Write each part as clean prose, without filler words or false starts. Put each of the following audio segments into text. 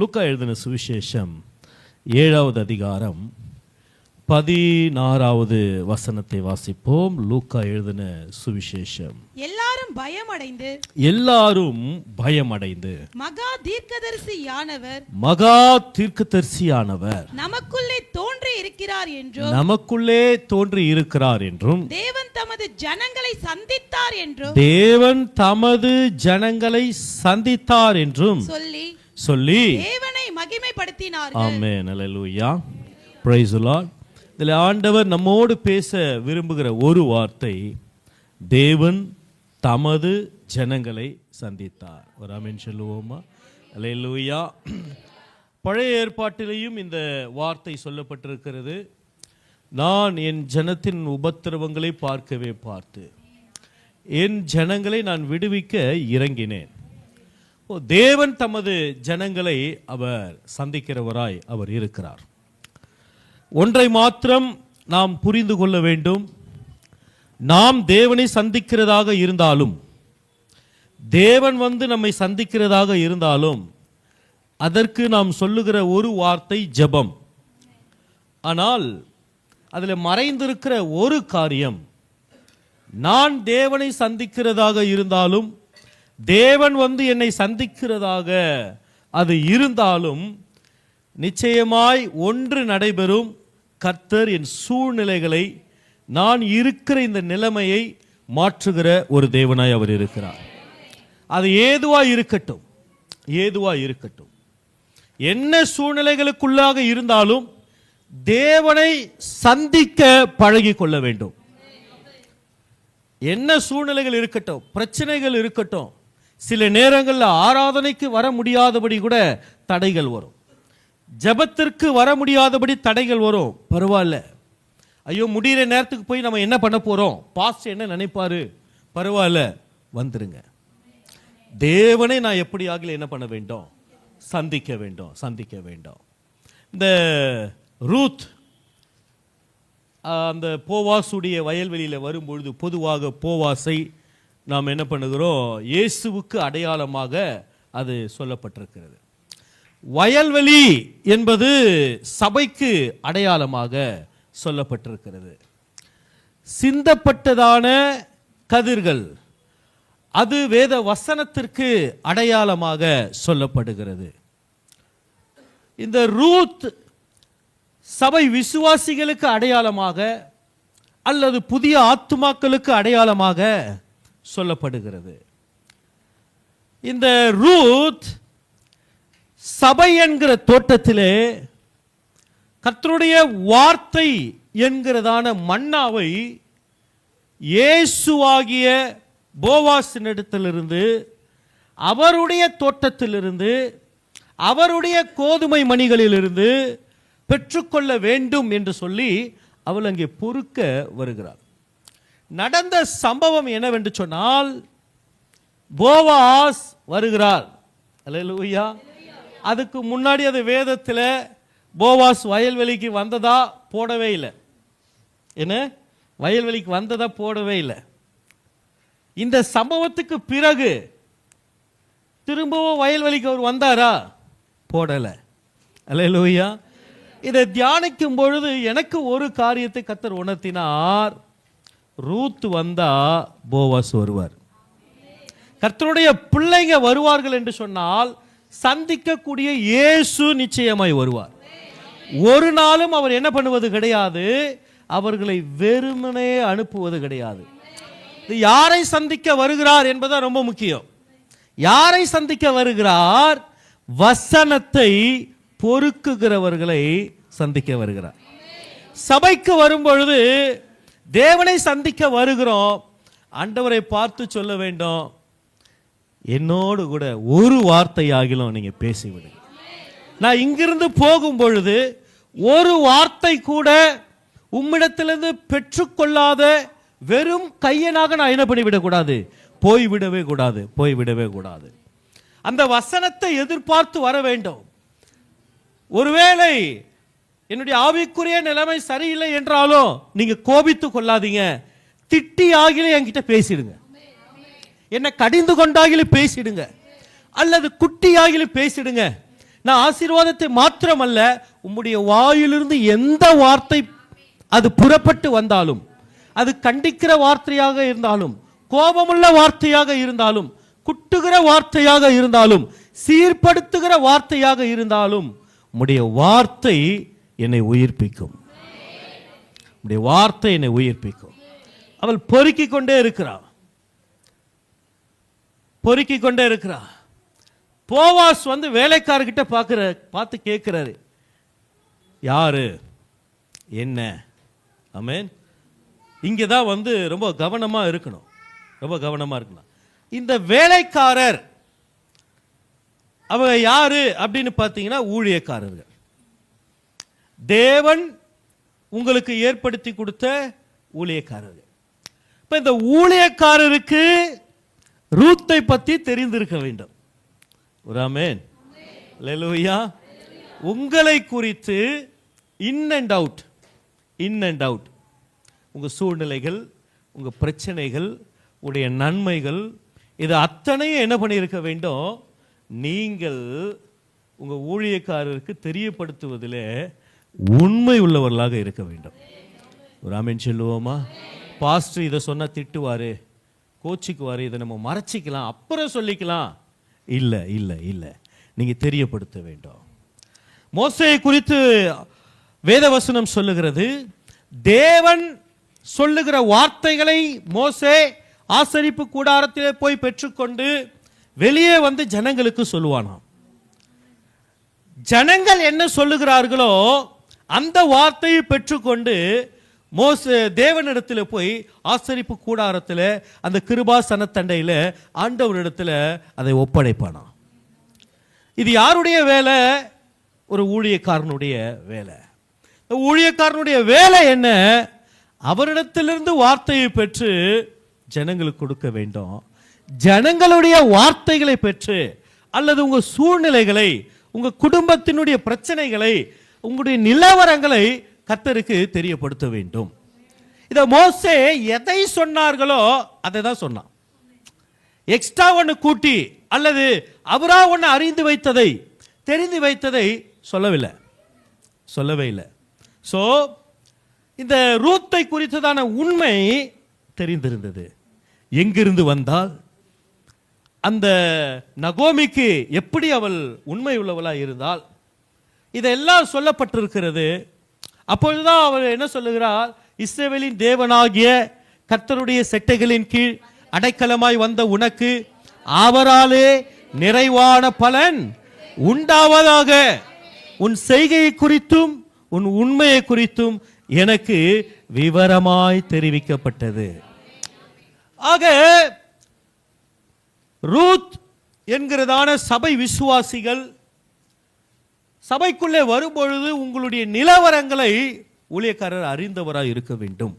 லூக்கா எழுதின சுவிசேஷம் 7வது அதிகாரம் 16வது வசனத்தை வாசிப்போம். லூக்கா எழுதின சுவிசேஷம். எல்லாரும் பயமடைந்து மகா தீர்க்கதரிசியானவர் நமக்குள்ளே தோன்றி இருக்கிறார் என்றும் தேவன் தமது ஜனங்களை சந்தித்தார் என்றும் சொல்லி தேவனை மகிமைப்படுத்தினார்கள். ஆமென். அல்லேலூயா. Praise the Lord. இதில் ஆண்டவர் நம்மோடு பேச விரும்புகிற ஒரு வார்த்தை, தேவன் தமது ஜனங்களை சந்தித்தார். ஒரு ஆமென் சொல்லுவோமா? அல்லேலூயா. பழைய ஏற்பாட்டிலேயும் இந்த வார்த்தை சொல்லப்பட்டிருக்கிறது. நான் என் ஜனத்தின் உபத்திரவங்களை பார்க்கவே பார்த்து என் ஜனங்களை நான் விடுவிக்க இறங்கினேன். தேவன் தமது ஜனங்களை அவர் சந்திக்கிறவராய் அவர் இருக்கிறார். ஒன்றை மாத்திரம் நாம் புரிந்து கொள்ள வேண்டும். நாம் தேவனை சந்திக்கிறதாக இருந்தாலும், தேவன் நம்மை சந்திக்கிறதாக இருந்தாலும், அதற்கு நாம் சொல்லுகிற ஒரு வார்த்தை ஜெபம். ஆனால் அதில் மறைந்திருக்கிற ஒரு காரியம், நான் தேவனை சந்திக்கிறதாக இருந்தாலும், தேவன் என்னை சந்திக்கிறதாக அது இருந்தாலும், நிச்சயமாய் ஒன்று நடைபெறும். கர்த்தர் என் சூழ்நிலைகளை, நான் இருக்கிற இந்த நிலைமையை மாற்றுகிற ஒரு தேவனாய் அவர் இருக்கிறார். அது ஏதுவாய் இருக்கட்டும், என்ன சூழ்நிலைகளுக்குள்ளாக இருந்தாலும் தேவனை சந்திக்க பழகி கொள்ள வேண்டும். என்ன சூழ்நிலைகள் இருக்கட்டும், பிரச்சனைகள் இருக்கட்டும், சில நேரங்களில் ஆராதனைக்கு வர முடியாதபடி கூட தடைகள் வரும், ஜெபத்திற்கு வர முடியாதபடி தடைகள் வரும். பரவாயில்ல, ஐயோ முடிகிற நேரத்துக்கு போய் நம்ம என்ன பண்ண போறோம், பாஸ்டர் என்ன நினைப்பாரு, பரவாயில்ல வந்துருங்க. தேவனை நான் எப்படியாக என்ன பண்ண வேண்டும், சந்திக்க வேண்டும். இந்த ரூத் அந்த போவாசுடைய வயல்வெளியில் வரும்பொழுது, பொதுவாக போவாசை நாம் என்ன பண்ணுகிறோம், இயேசுவுக்கு அடையாளமாக அது சொல்லப்பட்டிருக்கிறது. வயல்வெளி என்பது சபைக்கு அடையாளமாக சொல்லப்பட்டிருக்கிறது. சிந்தப்பட்டதான கதிர்கள், அது வேத வசனத்திற்கு அடையாளமாக சொல்லப்படுகிறது. இந்த ரூத் சபை விசுவாசிகளுக்கு அடையாளமாக அல்லது புதிய ஆத்துமாக்களுக்கு அடையாளமாக சொல்லப்படுகிறது. இந்த ரூத் சபை என்கிற தோட்டத்திலே கர்த்தருடைய வார்த்தை என்கிறதான மன்னாவை இயேசுவாகிய போவாசினிடத்திலிருந்து, அவருடைய தோட்டத்திலிருந்து, அவருடைய கோதுமை மணிகளிலிருந்து பெற்றுக்கொள்ள வேண்டும் என்று சொல்லி அவள் அங்கே பொறுக்க வருகிறார். நடந்த சம்பவம் என்னவென்று சொன்னால், போவாஸ் வருகிறார். அல்லேலூயா. அதுக்கு முன்னாடி அது வேதத்தில் போவாஸ் வயல்வெளிக்கு வந்ததா போடவே இல்லை. என்ன, வயல்வெளிக்கு வந்ததா போடவே இல்லை. இந்த சம்பவத்துக்கு பிறகு திரும்பவும் வயல்வெளிக்கு அவர் வந்தாரா, போடலை. அல்லேலூயா. இதை தியானிக்கும் பொழுது எனக்கு ஒரு காரியத்தை கர்த்தர் உணர்த்தினார். ரூத் வந்தா போவாஸ் வருவார். கர்த்தருடைய பிள்ளைங்க வருவார்கள் என்று சொன்னால் சந்திக்கக்கூடிய இயேசு நிச்சயமாய் வருவார். ஒரு நாளும் அவர் என்ன பண்ணுவது கிடையாது, அவர்களை வெறுமனே அனுப்புவது கிடையாது. யாரை சந்திக்க வருகிறார் என்பது ரொம்ப முக்கியம். யாரை சந்திக்க வருகிறார், வசனத்தை பொறுக்குகிறவர்களை சந்திக்க வருகிறார். சபைக்கு வரும்பொழுது தேவனை சந்திக்க வருகிறோம். ஆண்டவரை பார்த்து சொல்ல வேண்டும், என்னோடு கூட ஒரு வார்த்தையாகிலும் நீங்க பேசிவிடுங்க. நான் இங்கிருந்து போகும் பொழுது ஒரு வார்த்தை கூட உம்மிடத்திலிருந்து பெற்றுக்கொள்ளாத வெறும் கையனாக நான் என்ன பண்ணிவிடக்கூடாது, போய்விடவே கூடாது. அந்த வசனத்தை எதிர்பார்த்து வர வேண்டும். ஒருவேளை என்னுடைய ஆவிக்குரிய நிலைமை சரியில்லை என்றாலும் நீங்க கோபித்து கொள்ளாதீங்க, திட்டி ஆகிலே என்கிட்ட பேசிடுங்க, என்ன கடிந்து கொண்டாகிலே பேசிடுங்க, அல்லது குட்டியாகிலே பேசிடுங்க. நான் ஆசீர்வாதத்தை மாத்திரமல்ல, உம்முடைய வாயிலிருந்து எந்த வார்த்தை அது புறப்பட்டு வந்தாலும், அது கண்டிக்கிற வார்த்தையாக இருந்தாலும், கோபமுள்ள வார்த்தையாக இருந்தாலும், குட்டுகிற வார்த்தையாக இருந்தாலும், சீர்படுத்துகிற வார்த்தையாக இருந்தாலும், உம்முடைய வார்த்தை என்னை உயிர்ப்பிக்கும். உம்முடைய வார்த்தை என்னை உயிர்ப்பிக்கும். அவள் பொறுக்கிக் கொண்டே இருக்கிறாள், பொறுக்கிக் கொண்டே இருக்கிறாள். போவாஸ் வந்து வேலைக்காரர்கிட்ட பார்த்து கேட்கிறாரு, யாரு என்ன? ஆமென். இங்கே தான் வந்து ரொம்ப கவனமா இருக்கணும், ரொம்ப கவனமா இருக்கணும். இந்த வேலைக்காரர் அவங்க யாரு அப்படின்னு பார்த்தீங்கன்னா ஊழியக்காரர்கள். தேவன் உங்களுக்கு ஏற்படுத்தி கொடுத்த ஊழியக்காரர்கள். இப்ப இந்த ஊழியக்காரருக்கு ரூத்தை பத்தி தெரிந்திருக்க வேண்டும். ஆமென். அல்லேலூயா. உங்களை குறித்து இன் அண்ட் அவுட் உங்க சூழ்நிலைகள், உங்க பிரச்சனைகள், உடைய நன்மைகள், இது அத்தனையும் என்ன பண்ணியிருக்க வேண்டும்? நீங்கள் உங்க ஊழியக்காரருக்கு தெரியப்படுத்துவதில் உண்மை உள்ளவர்களாக இருக்க வேண்டும். ஒரு ஆமென் சொல்லுவோமா? பாஸ்டர் இதை சொன்னா திட்டுவாரு, கோச்சிக்குவாரு, இதை நம்ம மறைச்சிக்கலாம், அப்புறம் சொல்லிக்கலாம். இல்லை இல்லை இல்லை, நீங்க தெரியப்படுத்த வேண்டும். மோசேயை குறித்து வேதவசனம் சொல்லுகிறது, தேவன் சொல்லுகிற வார்த்தைகளை மோசே ஆசரிப்பு கூடாரத்திலே போய் பெற்றுக்கொண்டு வெளியே வந்து ஜனங்களுக்கு சொல்லுவானாம். ஜனங்கள் என்ன சொல்லுகிறார்களோ அந்த வார்த்தையை பெற்றுக்கொண்டு மோசே தேவனிடத்தில் போய் ஆசரிப்பு கூடாரத்தில் அந்த கிருபாசனத்தண்டையில் ஆண்டவரிடத்தில் அதை ஒப்படைப்பானாம். இது யாருடைய வேலை? ஒரு ஊழியக்காரனுடைய வேலை. ஊழியக்காரனுடைய வேலை என்ன? அவரிடத்திலிருந்து வார்த்தையை பெற்று ஜனங்களுக்கு கொடுக்க வேண்டும். ஜனங்களுடைய வார்த்தைகளை பெற்று அல்லது உங்க சூழ்நிலைகளை, உங்க குடும்பத்தினுடைய பிரச்சனைகளை, உங்களுடைய நிலவரங்களை கர்த்தருக்கு தெரியப்படுத்த வேண்டும். இத மோசே எதை சொன்னார்களோ அதை தான் சொன்னான். எக்ஸ்ட்ரா ஒன்று கூட்டி அல்லது அவரா ஒன்று அறிந்து வைத்ததை, தெரிந்து வைத்ததை சொல்லவே இல்லை. சோ இந்த ரூத்தை குறித்ததான உண்மை தெரிந்திருந்தது. எங்கிருந்து வந்தால், அந்த நகோமிக்கு எப்படி அவள் உண்மை உள்ளவளா இருந்தால், இதெல்லாம் சொல்லப்பட்டிருக்கிறது. அப்பொழுதுதான் அவள் என்ன சொல்லுகிறாள்? இஸ்ரவேலின் தேவனாகிய கர்த்தருடைய செட்டைகளின் கீழ் அடைக்கலமாய் வந்த உனக்கு அவராலே நிறைவான பலன் உண்டாவதாக. உன் செய்கையை குறித்தும் உன் உண்மையை குறித்தும் எனக்கு விவரமாய் தெரிவிக்கப்பட்டது. ஆக ரூத் என்கிறதான சபை விசுவாசிகள் சபைக்குள்ளே வரும்பொழுது உங்களுடைய நிலவரங்களை ஊழியக்காரர் அறிந்தவராக இருக்க வேண்டும்.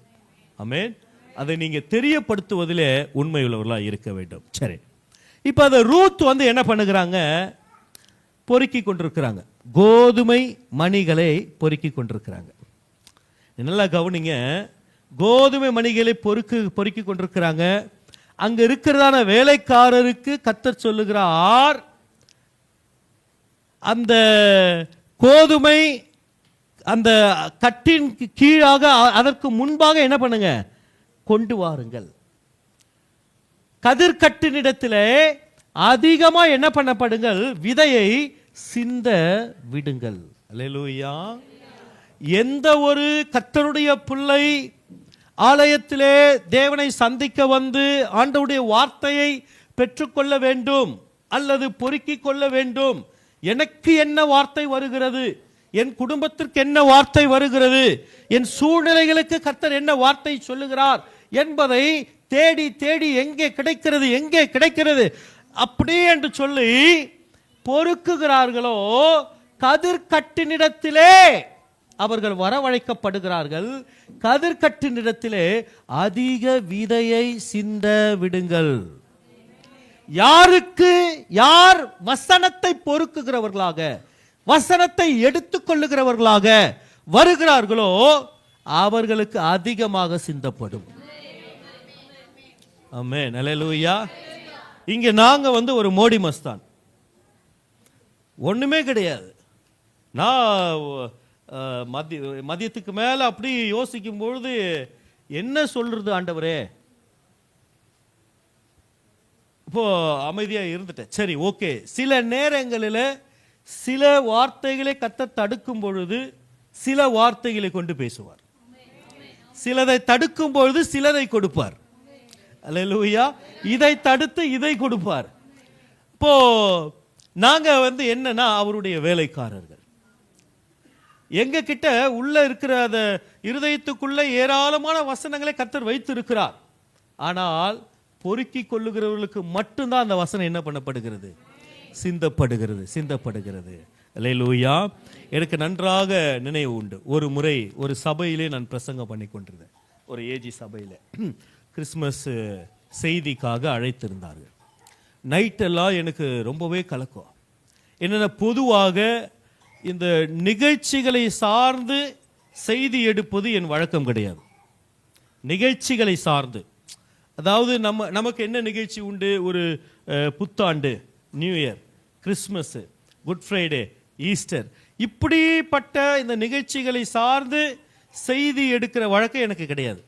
ஆமென். அதை நீங்க தெரியப்படுத்துவதிலே உண்மை உள்ளவர்களாக இருக்க வேண்டும். சரி, இப்ப அந்த ரூத் வந்து என்ன பண்ணுகிறாங்க? பொறுக்கி கொண்டிருக்கிறாங்க. கோதுமை மணிகளை பொறுக்கி கொண்டிருக்கிறாங்க. நல்லா கவனிங்க. கோதுமை மணிகளை பொறுக்கி கொண்டிருக்கிறாங்க. அங்க இருக்கிறதான வேலைக்காரருக்கு கர்த்தர் சொல்லுகிறார், அந்த கோதுமை அந்த கட்டின் கீழாக அதற்கு முன்பாக என்ன பண்ணுங்க? கொண்டு வாருங்கள். கதிர்கட்டினிடத்திலே அதிகமா என்ன பண்ணப்படுங்கள்? விதையை சிந்த விடுங்கள். அல்லேலூயா. எந்த ஒரு கர்த்தருடைய பிள்ளை ஆலயத்திலே தேவனை சந்திக்க வந்து ஆண்டவருடைய வார்த்தையை பெற்றுக்கொள்ள வேண்டும் அல்லது பொறுக்கிக் கொள்ள வேண்டும், எனக்கு என்ன வார்த்தை வருகிறது, என் குடும்பத்திற்கு என்ன வார்த்தை வருகிறது, என் சூழ்நிலைகளுக்கு கர்த்தர் என்ன வார்த்தை சொல்லுகிறார் என்பதை தேடி தேடி எங்கே கிடைக்கிறது அப்படி என்று சொல்லி பொறுக்குகிறார்களோ கதிர்கட்டினிடத்திலே அவர்கள் வரவழைக்கப்படுகிறார்கள். கதிர்கட்டினிடத்திலே அதிக விதையை சிந்த விடுங்கள். யாருக்கு யார் வசனத்தை பொறுக்குகிறவர்களாக, வசனத்தை எடுத்துக்கொள்ளுகிறவர்களாக வருகிறார்களோ அவர்களுக்கு அதிகமாக சிந்தப்படும். ஆமென். அல்லேலூயா. இங்க நாங்க வந்து ஒரு மோடி மஸ்தான். ஒண்ணுமே கிடையாது. நான் மதியத்துக்கு மேல அப்படி யோசிக்கும் பொழுது என்ன சொல்றது ஆண்டவரே, இப்போ அமைதியா இருந்துட்டேன். சரி, ஓகே. சில நேரங்களில் சில வார்த்தைகளை கர்த்தர் தடுக்கும் பொழுது சில வார்த்தைகளை கொண்டு பேசுவார். சிலதை தடுக்கும் பொழுது சிலதை கொடுப்பார். அல்லேலூயா. இதை தடுத்து இதை கொடுப்பார். இப்போ நாங்க என்னன்னா அவருடைய வேலைக்காரர்கள். எங்க கிட்ட உள்ள இருக்கிற அந்த இருதயத்துக்குள்ள ஏராளமான வசனங்களை கர்த்தர் வைத்து இருக்கிறார். ஆனால் பொறுக்கி கொள்ளுகிறவர்களுக்கு மட்டும்தான் அந்த வசனம் என்ன பண்ணப்படுகிறது? சிந்தப்படுகிறது. அல்லேலூயா. எனக்கு நன்றாக நினைவு உண்டு. ஒரு முறை ஒரு சபையிலே நான் பிரசங்கம் பண்ணி கொண்டிருந்தேன். ஒரு ஏஜி சபையில கிறிஸ்மஸ் செய்திக்காக அழைத்திருந்தார்கள். நைட்டெல்லாம் எனக்கு ரொம்பவே கலக்கம். என்னென்ன, பொதுவாக இந்த நிகழ்ச்சிகளை சார்ந்து செய்தி எடுப்பது என் வழக்கம் கிடையாது. நிகழ்ச்சிகளை சார்ந்து, அதாவது நமக்கு என்ன நிகழ்ச்சி உண்டு? ஒரு புத்தாண்டு, new year, Christmas, good Friday, Easter, இப்படிப்பட்ட இந்த நிகழ்ச்சிகளை சார்ந்து செய்தி எடுக்கிற வழக்கம் எனக்கு கிடையாது.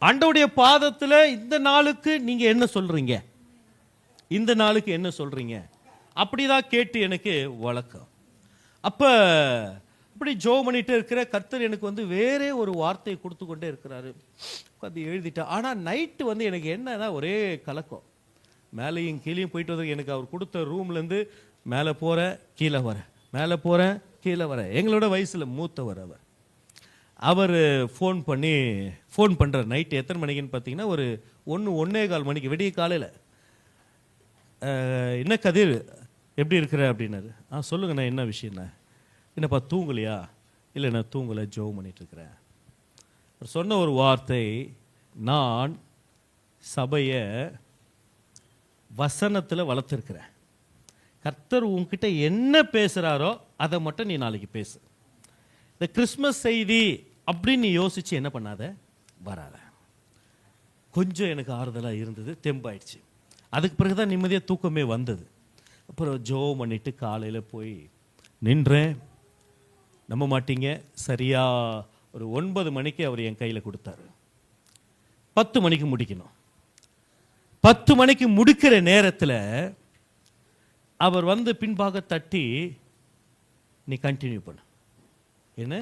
ஆண்டவருடைய பாதத்தில் இந்த நாளுக்கு நீங்க என்ன சொல்றீங்க, இந்த நாளுக்கு என்ன சொல்றீங்க, அப்படிதான் கேட்டு எனக்கு வழக்கம். அப்படி ஜோ பண்ணிட்டு இருக்கிற கர்த்தர் எனக்கு வேற ஒரு வார்த்தையை கொடுத்து கொண்டே இருக்கிறாரு. அது எழுதிட்டேன். ஆனா நைட்டு எனக்கு என்னன்னா ஒரே கலக்கம். மேலையும் கீழையும் போயிட்டு வந்து எனக்கு அவர் கொடுத்த ரூம்ல இருந்து மேலே போறேன் கீழே வரேன், மேலே போறேன் கீழே வரேன். எங்களோட வயசுல மூத்தவர் அவர் ஃபோன் பண்ணுறார். நைட்டு எத்தனை மணிக்குன்னு பார்த்தீங்கன்னா ஒரு 1:15 மணிக்கு, விடிய காலையில். என்ன கதிர், எப்படி இருக்கிற அப்படின்னாரு. சொல்லுங்கண்ணா, என்ன விஷயம்ண்ணா? என்னப்பா தூங்கலையா? இல்லை, நான் தூங்கலை, ஜோம் பண்ணிட்டு இருக்கிறேன். சொன்ன ஒரு வார்த்தை, நான் சபையை வசனத்தில் வளர்த்துருக்கிறேன். கர்த்தர் உன்கிட்ட என்ன பேசுகிறாரோ அதை மட்டும் நீ நாளைக்கு பேசு. இந்த கிறிஸ்மஸ் செய்தி அப்படின்னு நீ யோசிச்சு என்ன பண்ணாத, வராத. கொஞ்சம் எனக்கு ஆறுதலாக இருந்தது, தெம்பாயிடுச்சு. அதுக்கு பிறகுதான் நிம்மதியாக தூக்கமே வந்தது. அப்புறம் ஜோம் பண்ணிட்டு காலையில் போய் நின்றேன். நம்ப மாட்டீங்க, சரியா ஒரு 9 மணிக்கு அவர் என் கையில் கொடுத்தாரு. 10 மணிக்கு முடிக்கணும். 10 மணிக்கு முடிக்கிற நேரத்தில் அவர் பின்பாக தட்டி, நீ கண்டினியூ பண்ண. என்ன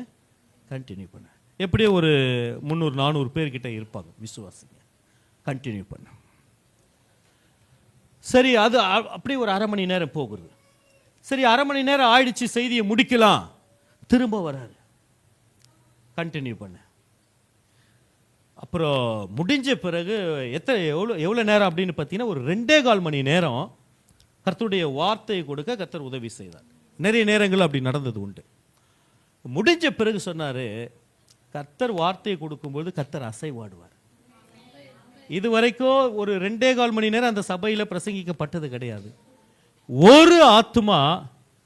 கண்டினியூ பண்ண? எப்படியோ ஒரு 300-400 பேர்கிட்ட இருப்பாங்க விசுவாசிங்க. கண்டினியூ பண்ண. சரி, அது அப்படியே ஒரு 1/2 மணி நேரம் போகுது. சரி, 1/2 மணி நேரம் ஆயிடுச்சு, செய்தியை முடிக்கலாம். திரும்ப வராரு, கண்டினியூ பண்ண. அப்புறம் முடிஞ்ச பிறகு எவ்வளோ நேரம் அப்படின்னு பார்த்தீங்கன்னா ஒரு 2.25 மணி நேரம் கர்த்தருடைய வார்த்தையை கொடுக்க கர்த்தர் உதவி செய்தார். நிறைய நேரங்கள் அப்படி நடந்தது உண்டு. முடிஞ்ச பிறகு சொன்னாரு, கர்த்தர் வார்த்தையை கொடுக்கும்போது கர்த்தர் அசைவாடுவார். இதுவரைக்கும் ஒரு 2.25 மணி நேரம் அந்த சபையில் பிரசங்கிக்கப்பட்டது கிடையாது. ஒரு ஆத்துமா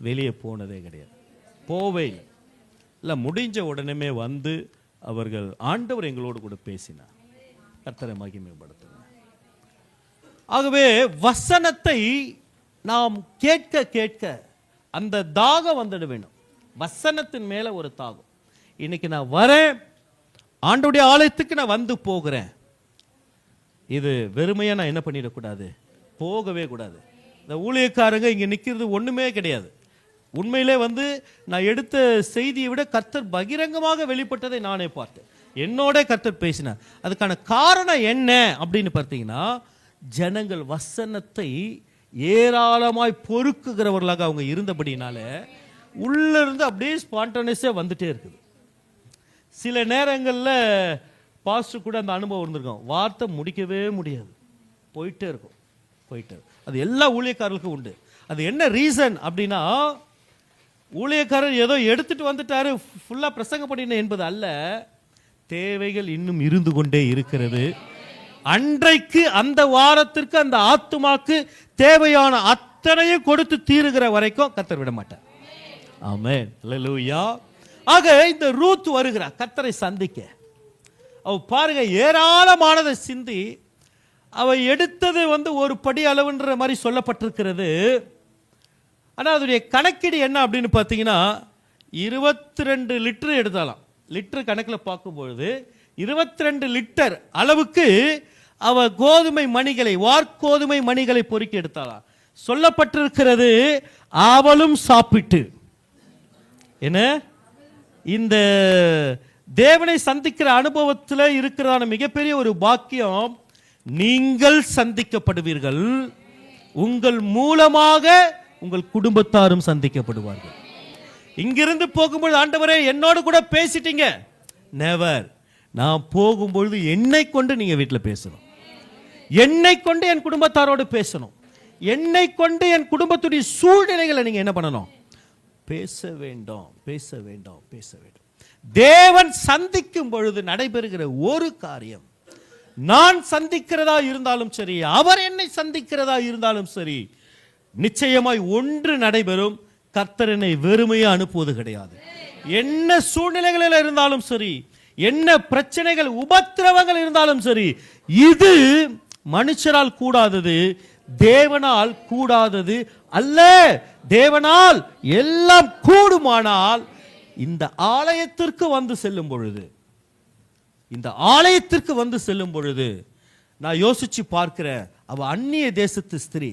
வெளியே போனதே கிடையாது, போவே இல்லை. முடிஞ்ச உடனே அவர்கள் ஆண்டவர் எங்களோடு கூட பேசினார். கர்த்தரை மகிமைப்படுத்தினார். ஆகவே வசனத்தை நாம் கேட்க கேட்க அந்த தாகம் வந்துட வேணும். வசனத்தின் மேல ஒரு தாகம். இன்னைக்கு நான் வரேன், ஆண்டவருடைய ஆலயத்துக்கு நான் வந்து போகிறேன். இது வெறுமையா நான் என்ன பண்ணிடக்கூடாது, போகவே கூடாது. இந்த ஊழியக்காரங்க இங்க நிக்கிறது ஒண்ணுமே கிடையாது. உண்மையிலே நான் எடுத்த செய்தியை விட கர்த்தர் பகிரங்கமாக வெளிப்பட்டதை நானே பார்த்தேன். என்னோட கர்த்தர் பேசினார். அதுக்கான காரணம் என்ன அப்படின்னு பார்த்தீங்கன்னா, ஜனங்கள் வசனத்தை ஏராளமாய் பொறுக்குகிறவர்களாக அவங்க இருந்தபடினால உள்ள இருந்து அப்படியே ஸ்பான்டேனியஸா வந்துட்டே இருக்குது. சில நேரங்களில் பாஸ்டர் கூட அந்த அனுபவம் இருந்திருக்கும். வார்த்தை முடிக்கவே முடியாது, போயிட்டே இருக்கும். அது எல்லா ஊழியக்காரர்களுக்கும் உண்டு. அது என்ன ரீசன் அப்படின்னா, ஊழியக்காரர் ஏதோ எடுத்துட்டு வந்துட்டாரு, ஃபுல்லா பிரசங்கம் பண்ணின என்பது அல்ல. தேவைகள் இன்னும் இருந்து கொண்டே இருக்கிறது. அன்றைக்கு அந்த வாரத்திற்கு அந்த ஆத்துமாக்கு தேவையான அத்தனையும் கொடுத்து தீருகிற வரைக்கும் கர்த்தர் விட மாட்டார். ஆமென், அல்லேலூயா. ஆக இந்த ரூத் வருகிறார் கர்த்தரை சந்திக்க. அவ பாருங்க, ஏராளமானதை சிந்தி அவ எடுத்தது ஒரு படி அளவுன்ற மாதிரி சொல்லப்பட்டிருக்கிறது. ஆனா அதோடைய கணக்கீடு என்ன அப்படின்னு பார்த்தீங்கன்னா 22 லிட்டர் எடுத்தாலாம். லிட்டர் கணக்கில் பார்க்கும்பொழுது 22 லிட்டர் அளவுக்கு அவ கோதுமை மணிகளை, வார்கோதுமை மணிகளை பொறுக்கி எடுத்தாலாம். சொல்லப்பட்டிருக்கிறது, அவளும் சாப்பிட்டு. என்ன, இந்த தேவனை சந்திக்கிற அனுபவத்தில் இருக்கிறதான மிகப்பெரிய ஒரு பாக்கியம், நீங்கள் சந்திக்கப்படுவீர்கள், உங்கள் மூலமாக உங்கள் குடும்பத்தாரும் சந்திக்கப்படுவார்கள். இங்கிருந்து போகும்போது, ஆண்டவரே என்னோடு கூட பேசிட்டீங்க, நெவர். நான் போகும்பொழுது என்னை கொண்டு நீங்க வீட்டில் பேசணும், என்னை கொண்டு என் குடும்பத்தாரோடு பேசணும், என்னை கொண்டு என் குடும்பத்துடைய சூழ்நிலைகளை நீங்க என்ன பண்ணணும், பேச வேண்டும், பேச வேண்டும், பேச வேண்டும். தேவன் சந்திக்கும் பொழுது நடைபெறுகிற ஒரு காரியம், நான் சந்திக்கிறதா இருந்தாலும் சரி, அவர் என்னை சந்திக்கிறதா இருந்தாலும் சரி, நிச்சயமாய் ஒன்று நடைபெறும். கர்த்தர் என்னை வெறுமையா அனுப்புவது கிடையாது. என்ன சூழ்நிலைகளில் இருந்தாலும் சரி, என்ன பிரச்சனைகள் உபத்திரவங்கள் இருந்தாலும் சரி, இது மனுஷரால் கூடாதது, தேவனால் கூடாதது அல்ல. தேவனால் எல்லாம் கூடுமானால் இந்த ஆலயத்திற்கு வந்து செல்லும் பொழுது, இந்த ஆலயத்திற்கு வந்து செல்லும் பொழுது நான் யோசிச்சு பார்க்கிறேன், அவ அந்நிய தேசத்து ஸ்திரீ,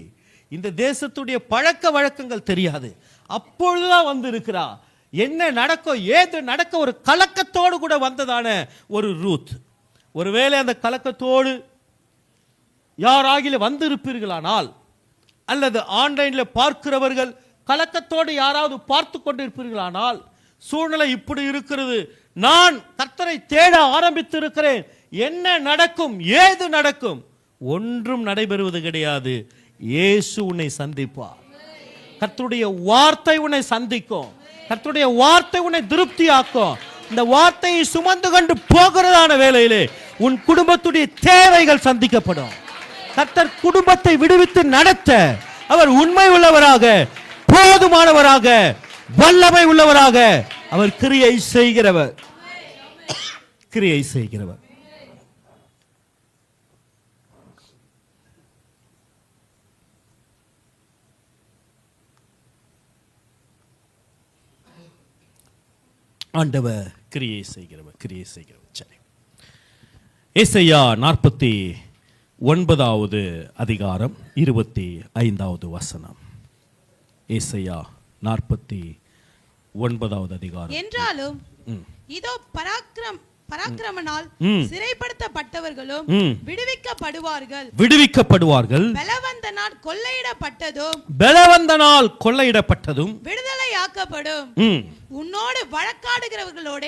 இந்த தேசத்துடைய பழக்க வழக்கங்கள் தெரியாது, அப்பொழுதுதான் வந்து இருக்கிறா. என்ன நடக்கும் ஏது நடக்க ஒரு கலக்கத்தோடு கூட வந்ததான ஒரு ரூத். ஒருவேளை அந்த கலக்கத்தோடு யாராகில வந்து இருப்பீர்களானால், அல்லது ஆன்லைன்ல பார்க்கிறவர்கள் கலக்கத்தோடு யாராவது பார்த்து கொண்டிருப்பீர்களானால், சூழ்நிலை இப்படி இருக்கிறது, நான் கர்த்தரை தேட ஆரம்பித்து இருக்கிறேன், என்ன நடக்கும் ஏது நடக்கும், ஒன்றும் நடைபெறுவது கிடையாது. இயேசு உன்னை சந்திப்பார். கர்த்தருடைய வார்த்தை உன்னை சந்திக்கும், கர்த்தருடைய வார்த்தை உன்னை திருப்தியாக்கும். இந்த வார்த்தையை சுமந்து கொண்டு போகிறதான வேளையிலே உன் குடும்பத்துடைய தேவைகள் சந்திக்கப்படும். கர்த்தர் குடும்பத்தை விடுவித்து நடத்த அவர் உண்மை உள்ளவராக, போதுமானவராக, வல்லமை உள்ளவராக அவர் கிரியை செய்கிறவர், கிரியை செய்கிறவர். ஆண்டவர் கிரியை செய்கிறவர், கிரியை செய்கிறவர். சரி, ஏசாயா 49வது அதிகாரம் 25வது வசனம். ஏசாயா 49வது அதிகாரம். என்றாலும் இதோ பராக்கிரமனால் சிறைப்படுத்தப்பட்டவர்களும் விடுவிக்கப்படுவார்கள், விடுவிக்கப்படுவார்கள். பலவந்தனால் கொள்ளையிடப்பட்டதும், பலவந்தனால் கொள்ளையிடப்பட்டதும் விடுதலையாக்கப்படும். உன்னோடு வழக்காடுகிறவர்களோட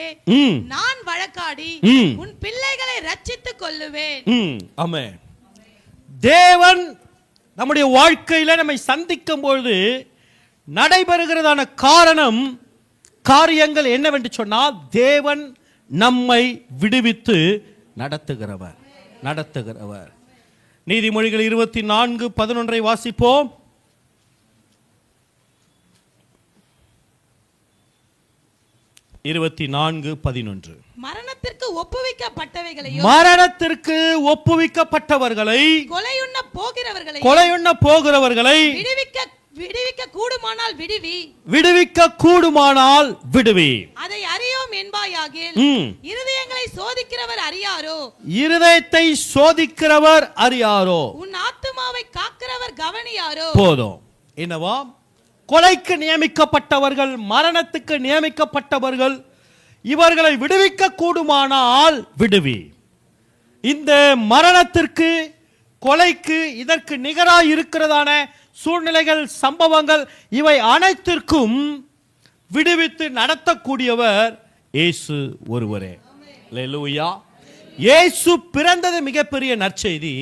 நான் வழக்காடி உன் பிள்ளைகளை ரட்சித்துக் கொள்ளுவேன். ஆமென். தேவன் நம்முடைய வாழ்க்கையில நம்மை சந்திக்கும் பொழுது நடைபெறுகிறதான காரியங்கள் என்னவென்று சொன்னால், தேவன் நம்மை விடுவித்து நடத்துகிறவர், நடத்துகிறவர். நீதிமொழிகள் 24:11 வாசிப்போம். 24:11. மரணத்திற்கு ஒப்புவிக்கப்பட்டவைகளையும், மரணத்திற்கு ஒப்புவிக்கப்பட்டவர்களை, கொலையுண்ண போகிறவர்களை விடுவிக்க கூடுமானால் விடுவி, விடுவிக்க கூடுமானால் விடுவி. அதை அறியோம் என்பாயாகில் இருதயங்களை சோதிக்கிறவர் அறியாரோ, இருதயத்தை சோதிக்கிறவர் அறியாரோ, உன் ஆத்துமாவை காக்கிறவர் கவனியாரோ. போதும். என்னவா, கொலைக்கு நியமிக்கப்பட்டவர்கள், மரணத்துக்கு நியமிக்கப்பட்டவர்கள், இவர்களை விடுவிக்க கூடுமானால் விடுவி. இந்த மரணத்திற்கு, கொலைக்கு, இதற்கு நிகராய் இருக்கிறதான சூழ்நிலைகள், சம்பவங்கள், இவை அனைத்திற்கும் விடுவித்து நடத்தக்கூடியவர் இயேசு ஒருவரே. அல்லேலூயா. இயேசு பிறந்தது மிகப்பெரிய நற்செய்தி.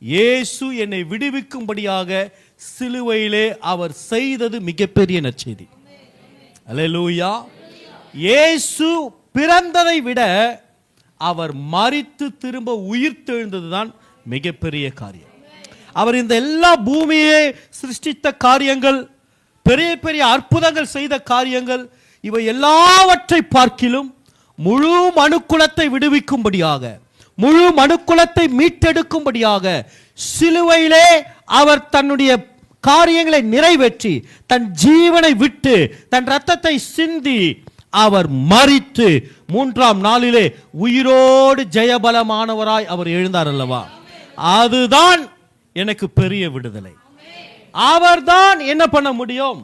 இயேசு என்னை விடுவிக்கும்படியாக சிலுவையிலே அவர் செய்தது மிகப்பெரிய நற்செய்தி. அல்லேலூயா. இயேசு பிறந்ததை விட அவர் மரித்து திரும்ப உயிர்த்தெழுந்ததுதான் மிகப்பெரிய காரியம். அவர் இந்த எல்லா பூமியை சிருஷ்டித்த காரியங்கள், பெரிய பெரிய அற்புதங்கள் செய்த காரியங்கள், இவை எல்லாவற்றை பார்க்கிலும் முழு மனுக்குலத்தை விடுவிக்கும்படியாக, முழு மனுக்குலத்தை மீட்டெடுக்கும்படியாக சிலுவையிலே அவர் தன்னுடைய காரியங்களை நிறைவேற்றி தன் ஜீவனை விட்டு தன் இரத்தத்தை சிந்தி அவர் மரித்து 3ஆம் நாளிலே உயிரோடு ஜெயபலமானவராய் அவர் எழுந்தார் அல்லவா? அதுதான் எனக்கு பெரிய விடுதலை. அவர்தான் என்ன பண்ண முடியும்?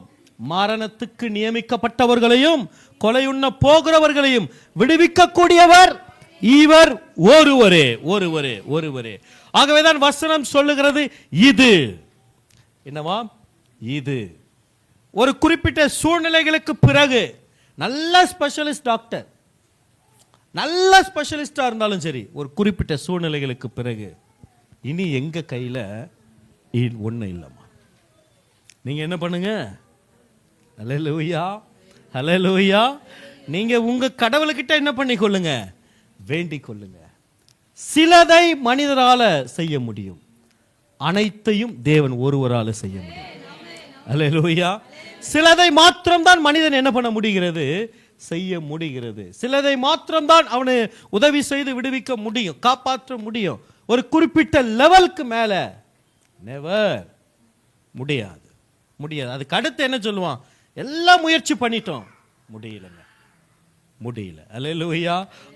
மரணத்துக்கு நியமிக்கப்பட்டவர்களையும் கொலையுண்ண போகிறவர்களையும் விடுவிக்க கூடியவர் இவர் ஒருவரே ஒருவரே ஒருவரே. ஆகவேதான் வசனம் சொல்லுகிறது, இது என்னவா? இது ஒரு குறிப்பிட்ட சூழ்நிலைகளுக்கு பிறகு நல்ல ஸ்பெஷலிஸ்ட் டாக்டர், நல்ல ஸ்பெஷலிஸ்டா இருந்தாலும் சரி, ஒரு குறிப்பிட்ட சூழ்நிலைகளுக்கு பிறகு இனி எங்க கையில ஒண்ணு இல்லம்மா. நீங்க என்ன பண்ணுங்க? ஹல்லேலூயா, ஹல்லேலூயா. நீங்க உங்க கடவுள்கிட்ட என்ன பண்ணி கொள்ளுங்க? வேண்டிக் கொள்ளுங்க. சிலதை மனிதரால செய்ய முடியும், அனைத்தையும் தேவன் ஒருவரால செய்ய முடியும். ஹல்லேலூயா. சிலதை மாத்திரம்தான் மனிதன் என்ன பண்ண முடிகிறது? செய்ய முடிகிறது. சிலதை மாத்திரம்தான் அவனை உதவி செய்து விடுவிக்க முடியும், காப்பாற்ற முடியும். ஒரு குறிப்பிட்ட லெவலுக்கு மேல நெவர் முடியாது, முடியாது. அதுக்கு அடுத்து என்ன சொல்லுவான்? எல்லாம் முயற்சி பண்ணிட்டோம், முடியலங்க, முடியல. அல்லேலூயா.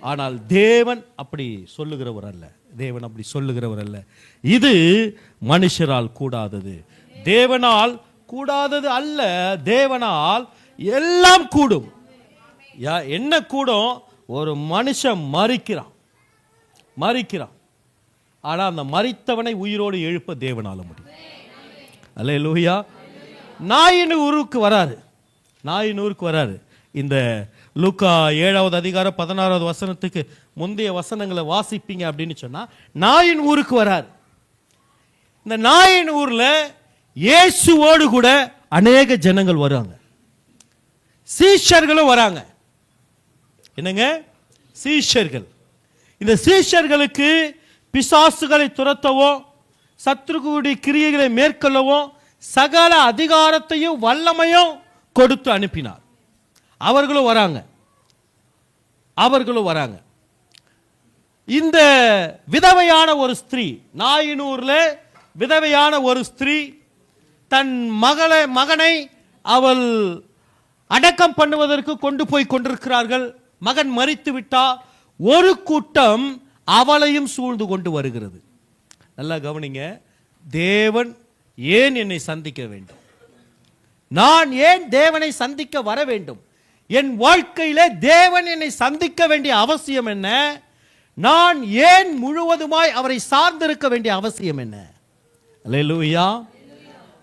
ஆனால் தேவன் அப்படி சொல்லுகிறவர் அல்ல, தேவன் அப்படி சொல்லுகிறவர் அல்ல. இது மனுஷரால் கூடாதது, தேவனால் கூடாதது அல்ல. தேவனால் எல்லாம் கூடும். என்ன கூடும்? ஒரு மனுஷன் மரிக்கிறான், மரிக்கிறான். ஆனா அந்த மரித்தவனை உயிரோடு எழுப்ப தேவனால முடியும். அல்லேலூயா. நாயின் ஊருக்கு வராரு, நாயின் ஊருக்கு வராரு. இந்த லூக்கா 7வது அதிகாரம் 16வது வசனத்துக்கு முந்தைய வசனங்களை வாசிப்பீங்க அப்படின்னு சொன்னா, நாயின் ஊருக்கு வராரு. இந்த நாயின் ஊர்ல இயேசுவோடு கூட அநேக ஜனங்கள் வராங்க, சீஷர்களும் வராங்க. என்னங்க? சீஷர்கள். இந்த சீஷர்களுக்கு பிசாசுகளை துரத்தவோ சத்துருக்குடைய கிரியைகளை மேற்கொள்ளவோ சகல அதிகாரத்தையும் வல்லமையும் கொடுத்து அனுப்பினார். அவர்களும் வராங்க, அவர்களும் வராங்க. இந்த விதவையான ஒரு ஸ்திரீ, நாயினூர்ல விதவையான ஒரு ஸ்திரீ தன் மகனை அவள் அடக்கம் பண்ணுவதற்கு கொண்டு போய் கொண்டிருக்கிறார்கள். மகன் மரித்து விட்டா, ஒரு கூட்டம் அவளையும் சூழ்ந்து கொண்டு வருகிறது. நல்லா கவனிங்க. தேவன் ஏன் என்னை சந்திக்க வேண்டும்? நான் ஏன் தேவனை சந்திக்க வர வேண்டும்? என் வாழ்க்கையிலே தேவன் என்னை சந்திக்க வேண்டிய அவசியம் என்ன? நான் ஏன் முழுவதுமாய் அவரை சார்ந்திருக்க வேண்டிய அவசியம் என்ன? அல்லேலூயா.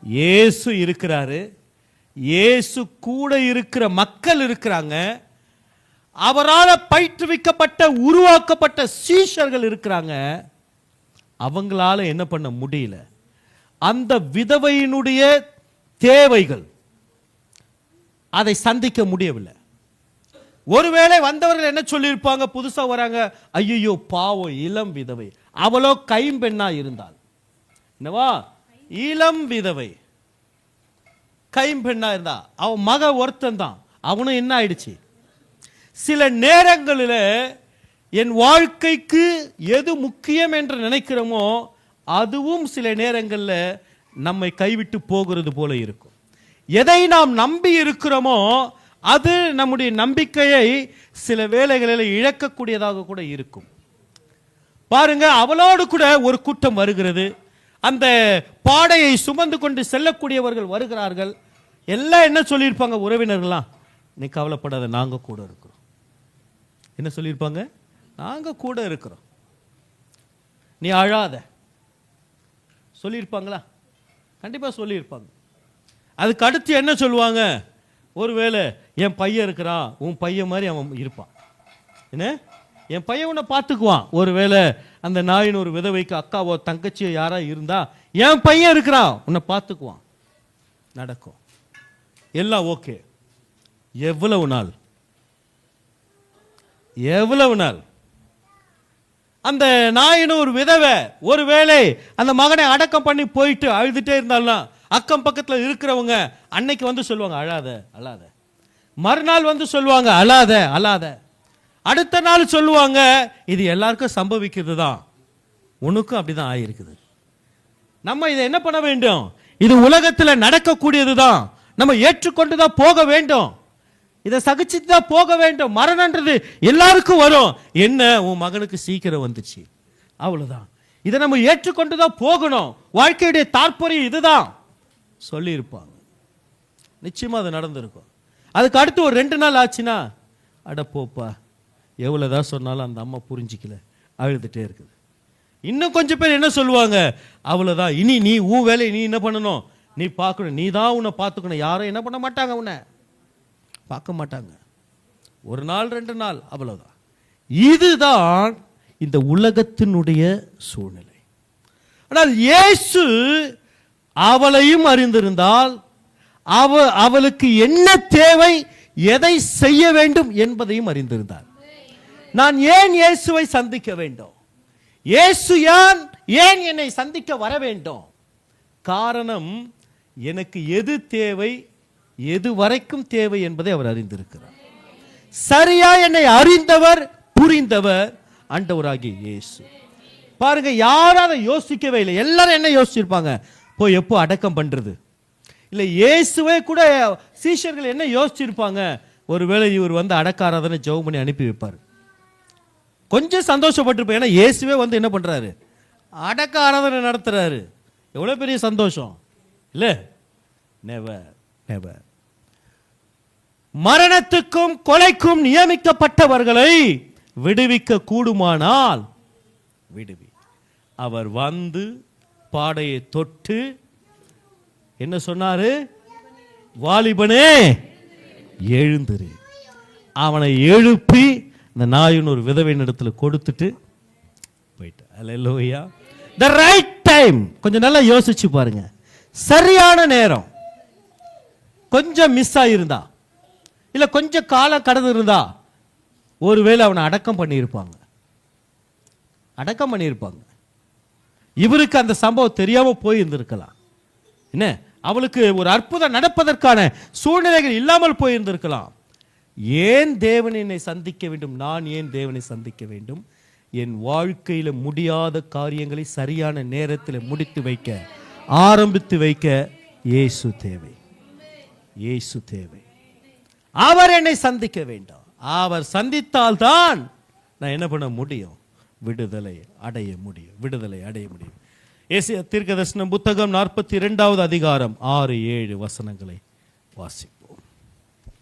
இயேசு இருக்கிறாரு, இயேசு கூட இருக்கிற மக்கள் இருக்கிறாங்க, அவரால் பயிற்றுவிக்கப்பட்ட உருவாக்கப்பட்ட சீஷர்கள் இருக்கிறாங்க. அவங்களால என்ன பண்ண முடியல? அந்த விதவையினுடைய தேவைகள் அதை சந்திக்க முடியவில்லை. ஒருவேளை வந்தவர்கள் என்ன சொல்லியிருப்பாங்க? புதுசா வராங்க, ஐயோ பாவம் இளம் விதவை, அவளோ கைம்பெண்ணா இருந்தாள். என்னவா? இளம் விதவை, கைம்பெண்ணா இருந்தா. அவன் மக ஒருத்தன் தான், அவனும் என்ன ஆயிடுச்சு? சில நேரங்களில் என் வாழ்க்கைக்கு எது முக்கியம் என்று நினைக்கிறோமோ அதுவும் சில நேரங்களில் நம்மை கைவிட்டு போகிறது போல இருக்கும். எதை நாம் நம்பி இருக்கிறோமோ அது நம்முடைய நம்பிக்கையை சில வேளைகளில் இழக்கக்கூடியதாக கூட இருக்கும். பாருங்க, அவளோடு கூட ஒரு கூட்டம் வருகிறது. அந்த பாடையை சுமந்து கொண்டு செல்லக்கூடியவர்கள் வருகிறார்கள். எல்லாம் என்ன சொல்லியிருப்பாங்க? உறவினர்கள்லாம், நீ கவலைப்படாத, நாங்க கூட இருக்கிறோம். என்ன சொல்லியிருப்பாங்க? நாங்க கூட இருக்கிறோம், நீ அழாத. சொல்லியிருப்பாங்களா? கண்டிப்பா சொல்லியிருப்பாங்க. அதுக்கு அடுத்து என்ன சொல்லுவாங்க? ஒருவேளை என் பையன் இருக்கிறான், உன் பையன் மாதிரி அவன் இருப்பான், என்ன என் பையன் உன்னை பார்த்துக்குவான். ஒருவேளை அந்த நாயின் ஒரு விதவைக்கு அக்காவோ தங்கச்சியோ யாரா இருந்தா, என் பையன் இருக்கிறான், உன்னை பார்த்துக்குவான், நடக்கும், எல்லாம் ஓகே. எவ்வளவு நாள்? எவ்வளவு நாள்? அந்த நாயினும் ஒரு விதவை ஒருவேளை அந்த மகனை அடக்கம் பண்ணி போயிட்டு அழுதுட்டே இருந்தாலும் அக்கம் பக்கத்தில் இருக்கிறவங்க அன்னைக்கு வந்து சொல்லுவாங்க, அழாத அழாத. மறுநாள் வந்து சொல்லுவாங்க, அழாத அழாத. அடுத்த நாள் சொல்லுவாங்க, இது எல்லாருக்கும் சம்பவிக்கிறது தான், உனக்கும் அப்படிதான் ஆயிருக்குது. நம்ம இதை என்ன பண்ண வேண்டும்? இது உலகத்துல நடக்கக்கூடியதுதான். நம்ம ஏற்றுக்கொண்டுதான் போக வேண்டும். இதை சகிச்சுட்டு தான் போக வேண்டும். மரணம்ன்றது எல்லாருக்கும் வரும். என்ன, உன் மகனுக்கு சீக்கிரம் வந்துச்சு, அவ்வளவுதான். இதை நம்ம ஏற்றுக்கொண்டுதான் போகணும். வாழ்க்கையுடைய தாற்பயம் இதுதான் சொல்லி இருப்பாங்க. நிச்சயமா அது நடந்திருக்கும். அதுக்கு அடுத்து ஒரு 2 நாள் ஆச்சுன்னா, அட போப்பா, எவ்வளவுதான் சொன்னாலும் அந்த அம்மா புரிஞ்சிக்கல, அழுதுட்டே இருக்குது. இன்னும் கொஞ்சம் பேர் என்ன சொல்லுவாங்க, அவ்வளவுதான், இனி நீ உன் வேலையை நீ என்ன பண்ணணும், நீ பார்க்கணும், நீ தான் உன்னை பார்த்துக்கணும். யாரும் என்ன பண்ண மாட்டாங்க, உன்னை பார்க்க மாட்டாங்க. 1 நாள் 2 நாள் அவ்வளவுதான். இதுதான் இந்த உலகத்தினுடைய சூழ்நிலை. ஆனால் இயேசு அவளையும் அறிந்திருந்தால், அவளுக்கு என்ன தேவை, எதை செய்ய வேண்டும் என்பதையும் அறிந்திருந்தார். நான் ஏன் இயேசுவை சந்திக்க வேண்டும், இயேசு ஏன் என்னை சந்திக்க வர வேண்டும்? காரணம், எனக்கு எது தேவை, எது வரைக்கும் தேவை என்பதை அவர் அறிந்திருக்கிறார். சரியா என்னை அறிந்தவர், புரிந்தவர் ஆண்டவராகிய இயேசு. பாருங்க, யாரும் அதை யோசிக்கவே இல்லை. எல்லாரும் என்ன யோசிச்சிருப்பாங்க, போய் எப்போ அடக்கம் பண்றது. இல்லை, இயேசுவே கூட சீஷர்கள் என்ன யோசிச்சிருப்பாங்க, ஒருவேளை இவர் வந்து அடக்க ஆராதனை ஜெபம் பண்ணி அனுப்பி வைப்பார், கொஞ்சம் சந்தோஷப்பட்டிருப்பேன். ஏன்னா இயேசுவே வந்து என்ன பண்றாரு, அடக்க ஆராதனை நடத்துறாரு. எவ்வளவு பெரிய சந்தோஷம் இல்ல? Never never. மரணத்துக்கும் கொலைக்கும் நியமிக்கப்பட்டவர்களை விடுவிக்க கூடுமானால் விடுவி. அவர் வந்து பாடையை தொட்டு என்ன சொன்னாரு, வாலிபனே எழுந்திரு. அவனை எழுப்பி இந்த நாயின் ஒரு விதவையின் இடத்துல கொடுத்துட்டு போயிட்டு. அல்லேலூயா. the right time. கொஞ்சம் நல்லா யோசிச்சு பாருங்க. சரியான நேரம். கொஞ்சம் மிஸ் ஆயிருந்தா, இல்ல கொஞ்சம் காலம் கடந்து இருந்தா, ஒருவேளை அவனை அடக்கம் பண்ணியிருப்பாங்க. இவருக்கு அந்த சம்பவம் தெரியாம போய் இருந்திருக்கலாம். என்ன, அவளுக்கு ஒரு அற்புதம் நடப்பதற்கான சூழ்நிலைகள் இல்லாமல் போயிருந்திருக்கலாம். ஏன் தேவன் என்னை சந்திக்க வேண்டும், நான் ஏன் தேவனை சந்திக்க வேண்டும்? என் வாழ்க்கையில முடியாத காரியங்களை சரியான நேரத்தில் முடித்து வைக்க, ஆரம்பித்து வைக்க இயேசு தேவை. இயேசு தேவை. அவர் என்னை சந்திக்க வேண்டும். அவர் சந்தித்தால்தான் நான் என்ன பண்ண முடியும், விடுதலை அடைய முடியும். விடுதலை அடைய முடியும். ஏசாயா தீர்க்கதரிசன புத்தகம் 42வது அதிகாரம் 6-7 வசனங்களை வாசிப்போம்.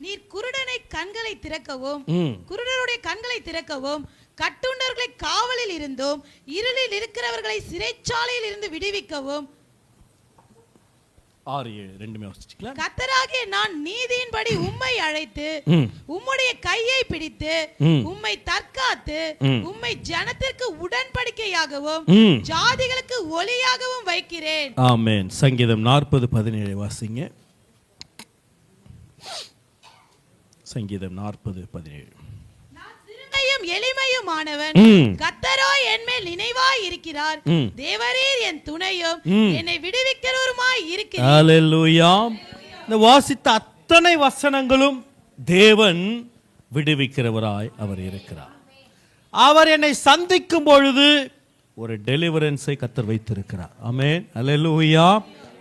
நீர் குருடனை கண்களை திறக்கவும், குருடருடைய கண்களை திறக்கவும், கட்டுண்டவர்களை காவலில் இருந்தும், இருளில் இருக்கிறவர்களை சிறைச்சாலையில் இருந்து விடுவிக்கவும். 6-7 ரெண்டுமே வாசிச்சுக்கலாம். கர்த்தராகிய நான் நீதியின்படி உம்மை அழைத்து, உம்முடைய கையை பிடித்து, உம்மை தற்காத்து, உம்மை ஜனத்திற்கு உடன்படிக்கையாகவும் ஜாதிகளுக்கு ஒளியாகவும் வைக்கிறேன். ஆமென். சங்கீதம் 40:17 வாசிங்க. சங்கீதம் 40:17. எளிமையுமானவன், கர்த்தரோ என்மேல் நினைவாய் இருக்கிறார். தேவரீர் என் துணையும் என்னை விடுவிக்கிறவருமாய் இருக்கிறார். அல்லேலூயா. இந்த வாசித்த அத்தனை வசனங்களும் தேவன் விடுவிக்கிறவராய் அவர் இருக்கிறார். அவர் என்னை சந்திக்கும் பொழுது ஒரு டெலிவரன்ஸை கர்த்தர் வைத்திருக்கிறார். ஆமென். அல்லேலூயா.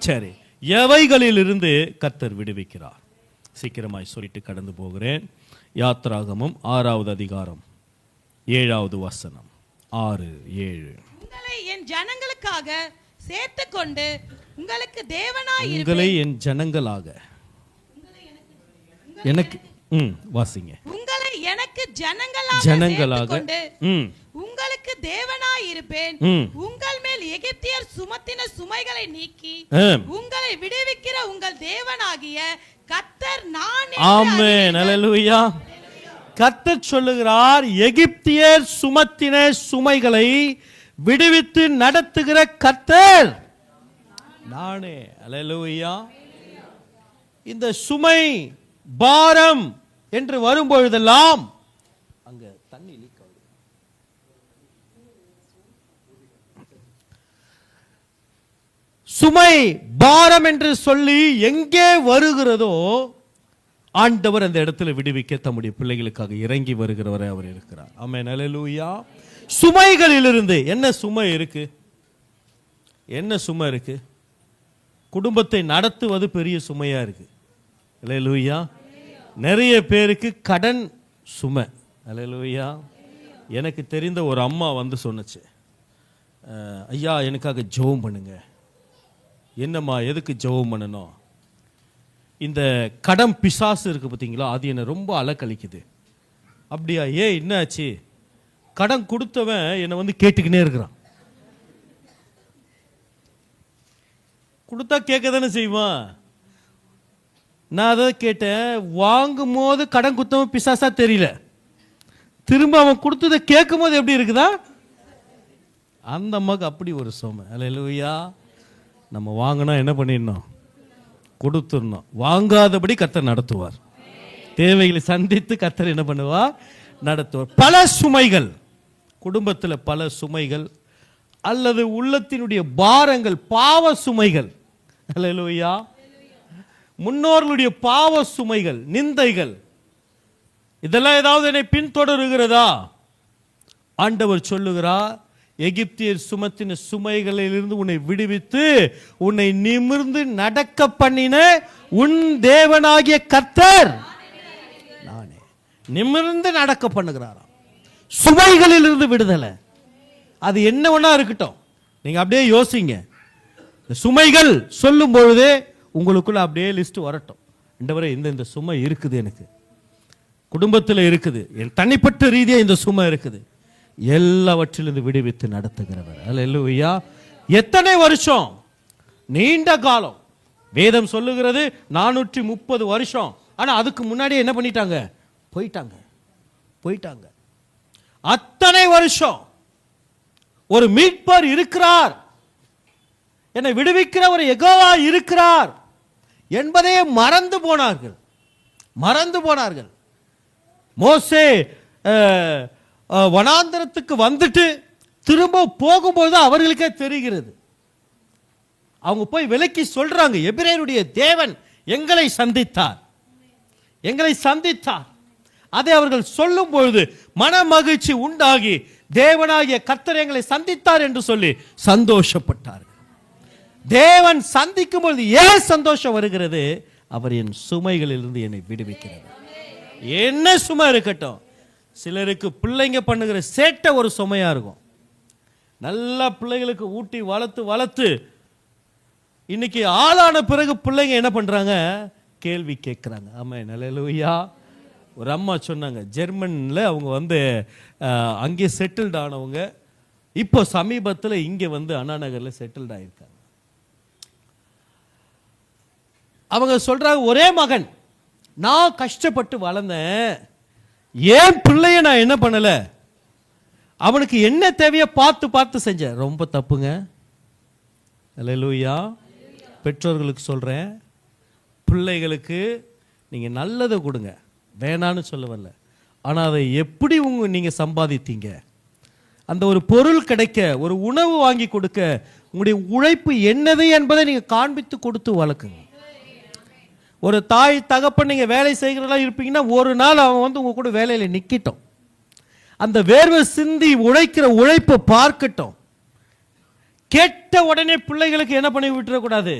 சரி, எவைகளிலிருந்து கர்த்தர் விடுவிக்கிறார்? சீக்கிரமாய் சொல்லிட்டு கடந்து போகிறேன். யாத்ராகமம் 6வது அதிகாரம் 7வது வசனம். 6-7. உங்களை என் ஜனங்களுக்காக சேர்த்துக்கொண்டு உங்களுக்கு தேவனாய் இருப்பேன். உங்களை என் ஜனங்களாக, எனக்கு வாசிங்க. உங்களை எனக்கு ஜனங்களாக சேர்த்துக்கொண்டு உங்களுக்கு தேவனாய் இருப்பேன். உங்கள் மேல் எகிப்தியர் சுமத்தின சுமைகளை நீக்கி உங்களை விடுவிக்கிற உங்கள் தேவனாகிய கர்த்தர் நான். ஆமென். அல்லேலூயா. கர்த்தர் சொல்லுகிறார், எகிப்தியர் சுமத்தின சுமைகளை விடுவித்து நடத்துகிற கர்த்தர் நானே. அல்லேலூயா. இந்த சுமை பாரம் என்று வரும்பொழுதெல்லாம் அங்க தண்ணி லீக் ஆகுது. சுமை பாரம் என்று சொல்லி எங்கே வருகிறதோ ஆண்டவர் அந்த இடத்துல விடுவிக்க தம்முடைய பிள்ளைகளுக்காக இறங்கி வருகிறவரை அவர் இருக்கிறார். ஆமென். அல்லேலூயா. சுமைகளிலிருந்து என்ன சுமை இருக்கு? என்ன சுமை இருக்கு? குடும்பத்தை நடத்துவது பெரிய சுமையா இருக்கு. அல்லேலூயா. நிறைய பேருக்கு கடன் சுமை. அல்லேலூயா. எனக்கு தெரிந்த ஒரு அம்மா வந்து சொன்னுச்சு, ஐயா எனக்காக ஜெபம் பண்ணுங்க. என்னம்மா, எதுக்கு ஜெபம் பண்ணணும்? இந்த கடன் பிசாசு இருக்கு பார்த்தீங்களா, அது என்னை ரொம்ப அலக்கழிக்குது. அப்படியா, என்ன ஆச்சு? கடன் கொடுத்தவன் என்னை வந்து கேட்டுக்கினே இருக்கிறான். கொடுத்தா கேட்க தானே செய்வான். நான் அதை கேட்டேன், வாங்கும் போது கடன் குத்தவன் பிசாசா தெரியல, திரும்ப அவன் கொடுத்ததை கேட்கும் போது எப்படி இருக்குதா? அந்த அம்மாவுக்கு அப்படி ஒரு சுமை. அல்லேலூயா. நம்ம வாங்கினா என்ன பண்ணிடணும்? கொடுத்துடணும். வாங்காதபடி கர்த்தர் நடத்துவார். தேவைகளை சந்தித்து கர்த்தர் என்ன பண்ணுவார்? நடத்துவார். பல சுமைகள், குடும்பத்தில் பல சுமைகள், அல்லது உள்ளத்தினுடைய பாரங்கள், பாவ சுமைகள். அல்லேலூயா. முன்னோர்களுடைய பாவ சுமைகள், நிந்தைகள், இதெல்லாம் ஏதாவது என்னை பின்தொடருகிறதா? ஆண்டவர் சொல்லுகிறார், எகிப்தியர் சுமத்தின சுமைகளிலிருந்து உன்னை விடுவித்து உன்னை நிமிர்ந்து நடக்க பண்ணின உன் தேவனாகிய கர்த்தர் நானே. நிமிர்ந்து நடக்க பண்ணுகிறாராம். சுமைகளிலிருந்து விடுதலை. அது என்ன வேணா இருக்கட்டும், நீங்க அப்படியே யோசிங்க. இந்த சுமைகள் சொல்லும் பொழுதே உங்களுக்குள்ள அப்படியே லிஸ்ட் வரட்டும். ஆண்டவரே, இந்த சுமை இருக்குது, எனக்கு குடும்பத்தில் இருக்குது, என் தனிப்பட்ட ரீதியா இந்த சுமை இருக்குது, எல்லாவற்றிலிருந்து விடுவித்து நடத்துகிறவர். அல்லேலூயா. எத்தனை வருஷம்? நீண்ட காலம். வேதம் சொல்லுகிறது 430 வருஷம். ஆனா அதுக்கு முன்னாடி என்ன பண்ணிட்டாங்க? போயிட்டாங்க. அத்தனை வருஷம் ஒரு மீட்பர் இருக்கிறார், என்னை விடுவிக்கிற ஒரு யெகோவா இருக்கிறார் என்பதையே மறந்து போனார்கள். மோசே வனாந்தரத்துக்கு வந்துட்டு திரும்ப போகும்போது அவர்களுக்கே தெரிகிறது. அவங்க போய் விலக்கி சொல்றாங்க, எபிரேயருடைய தேவன் எங்களை சந்தித்தார். அதை அவர்கள் சொல்லும் பொழுது மன மகிழ்ச்சி உண்டாகி தேவனாகிய கர்த்தர் எங்களை சந்தித்தார் என்று சொல்லி சந்தோஷப்பட்டார்கள். தேவன் சந்திக்கும் பொழுது ஏன் சந்தோஷம் வருகிறது? அவர் என் சுமைகளிலிருந்து என்னை விடுவிக்கிறார். என்ன சுமை இருக்கட்டும். சிலருக்கு பிள்ளைங்க பண்ணுகிற சேட்டை ஒரு சுமையா இருக்கும். நல்லா பிள்ளைகளுக்கு ஊட்டி வளர்த்து இன்னைக்கு ஆளான பிறகு பிள்ளைங்க என்ன பண்றாங்க? கேள்வி கேட்கிறாங்க. ஆமென். அல்லேலூயா. ஒரு அம்மா சொன்னாங்க, ஜெர்மன்ல அவங்க வந்து அங்கே செட்டில்ட் ஆனவங்க, இப்போ சமீபத்தில் இங்கே வந்து அண்ணா நகர்ல செட்டில்ட் ஆயிருக்காங்க. அவங்க சொல்றாங்க, ஒரே மகன், நான் கஷ்டப்பட்டு வளர்ந்தேன், ஏன் பிள்ளைய நான் என்ன பண்ணல, அவனுக்கு என்ன தேவையோ பார்த்து செஞ்சேன். ரொம்ப தப்புங்க. அல்லேலூயா. பெற்றோர்களுக்கு சொல்றேன், பிள்ளைகளுக்கு நீங்க நல்லதை கொடுங்க, வேணான்னு சொல்ல வரல. ஆனா அதை எப்படி நீங்க சம்பாதித்தீங்க, அந்த ஒரு பொருள் கிடைக்க, ஒரு உணவு வாங்கி கொடுக்க உங்களுடைய உழைப்பு என்னது என்பதை நீங்க காண்பித்து கொடுத்து வளர்க்குங்க. ஒரு தாய் தகப்பன் நீங்க வேலை செய்கிறதா இருப்பீங்கன்னா ஒரு நாள் அவன் வந்து உங்க கூட வேலையில நிக்கட்டும், அந்த வேர்வை சிந்தி உழைக்கிற உழைப்பை பார்க்கட்டும். கேட்ட உடனே பிள்ளைகளுக்கு என்ன பண்ணி விட்டுறக்கூடாது?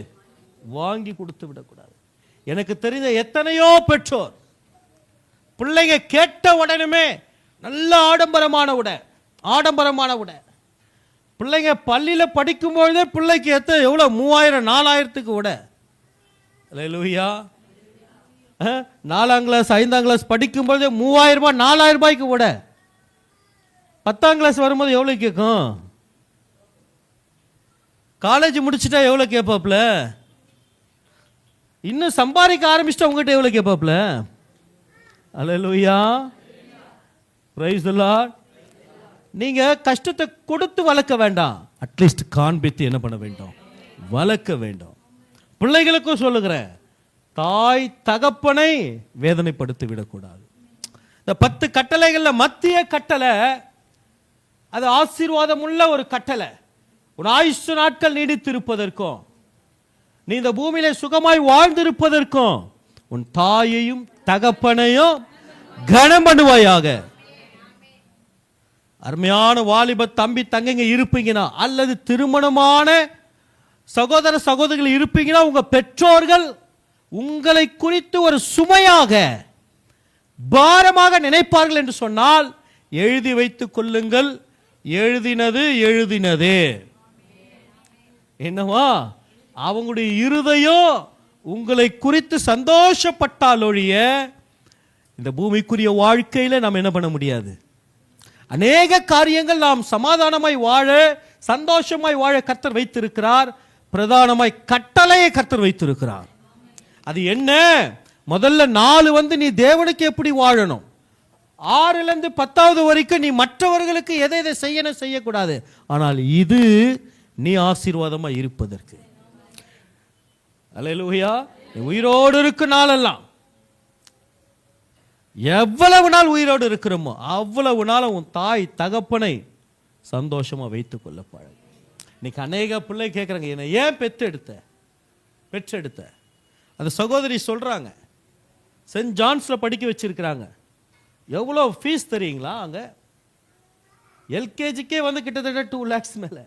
வாங்கி கொடுத்து விடக்கூடாது. எனக்கு தெரிந்த எத்தனையோ பெற்றோர் பிள்ளைங்க கேட்ட உடனே நல்ல ஆடம்பரமான உடை, பிள்ளைங்க பள்ளியில படிக்கும் பொழுதே பிள்ளைக்கு எவ்வளவு 3000 4000க்கு உடை. அல்லேலூயா. 4ஆம் கிளாஸ் 5ஆம் கிளாஸ் படிக்கும் பொழுதே 3000 ரூபாய் 4000 ரூபாய்க்கு உடை. 10ஆம் கிளாஸ் வரும்போது எவ்வளவு கேட்கும்? காலேஜ் முடிச்சுட்டா எவ்வளவு கேட்பாப்ல? இன்னும் சம்பாதிக்க ஆரம்பிச்சுட்டா உங்ககிட்ட எவ்வளவு கேட்பாப்ல? அல்லேலூயா. Praise the Lord. நீங்க கஷ்டத்தை கொடுத்து வளர்க்க வேண்டாம், அட்லீஸ்ட் காண்பித்து என்ன பண்ண வேண்டும்? வளர்க்க வேண்டும். பிள்ளைகளுக்கும் சொல்லுகிறேன், தாய் தகப்பனை வேதனைப்படுத்தி விடக்கூடாது. இந்த 10 கட்டளைகள்ல மத்திய கட்டளை அது ஆசீர்வாதம் உள்ள ஒரு கட்டளை. உன் ஆயுசு நாட்கள் நீடித்திருப்பதற்கும் நீ இந்த பூமியில சுகமாய் வாழ்ந்திருப்பதற்கும் உன் தாயையும் தகப்பனையும் கனம் பண்ணுவாயாக. அருமையான வாலிப தம்பி தங்கைங்க இருப்பீங்கன்னா, அல்லது திருமணமான சகோதர சகோதரிகள் இருப்பீங்கன்னா உங்க பெற்றோர்கள் உங்களை குறித்து ஒரு சுமையாக பாரமாக நினைப்பார்கள் என்று சொன்னால் எழுதி வைத்துக் கொள்ளுங்கள். எழுதினது எழுதினதே. என்னவா அவங்களுடைய இருதயம் உங்களை குறித்து சந்தோஷப்பட்டாலொழிய இந்த பூமிக்குரிய வாழ்க்கையில நாம் என்ன பண்ண முடியாது. அநேக காரியங்கள் நாம் சமாதானமாய் வாழ, சந்தோஷமாய் வாழ கர்த்தர் வைத்திருக்கிறார். பிரதானமாய் கட்டளையை கர்த்தர் வைத்திருக்கிறார். அது என்ன? முதல்ல 4 நீ தேவனுக்கு எப்படி வாழணும், 6 10 வரைக்கும் நீ மற்றவர்களுக்கு எதை எதை செய்யணும் செய்யக்கூடாது. ஆனால் இது நீ ஆசீர்வாதமா இருப்பதற்கு. அல்லேலூயா. உயிரோடு இருக்கு நாளெல்லாம், எவ்வளவு நாள் உயிரோடு இருக்கிறோமோ அவ்வளவு நாள் உன் தாய் தகப்பனை சந்தோஷமா வைத்துக் கொள்ள பழகு. இன்னைக்கு அநேக பிள்ளை கேட்குறாங்க, என்னை ஏன் பெற்றெடுத்த? அந்த சகோதரி சொல்றாங்க, சென்ட் ஜான்ஸ்ல படிக்க வச்சிருக்கிறாங்க. எவ்வளோ ஃபீஸ் தெரியுங்களா? அங்க எல்கேஜிக்கே கிட்டத்தட்ட 2 lakhs மேல.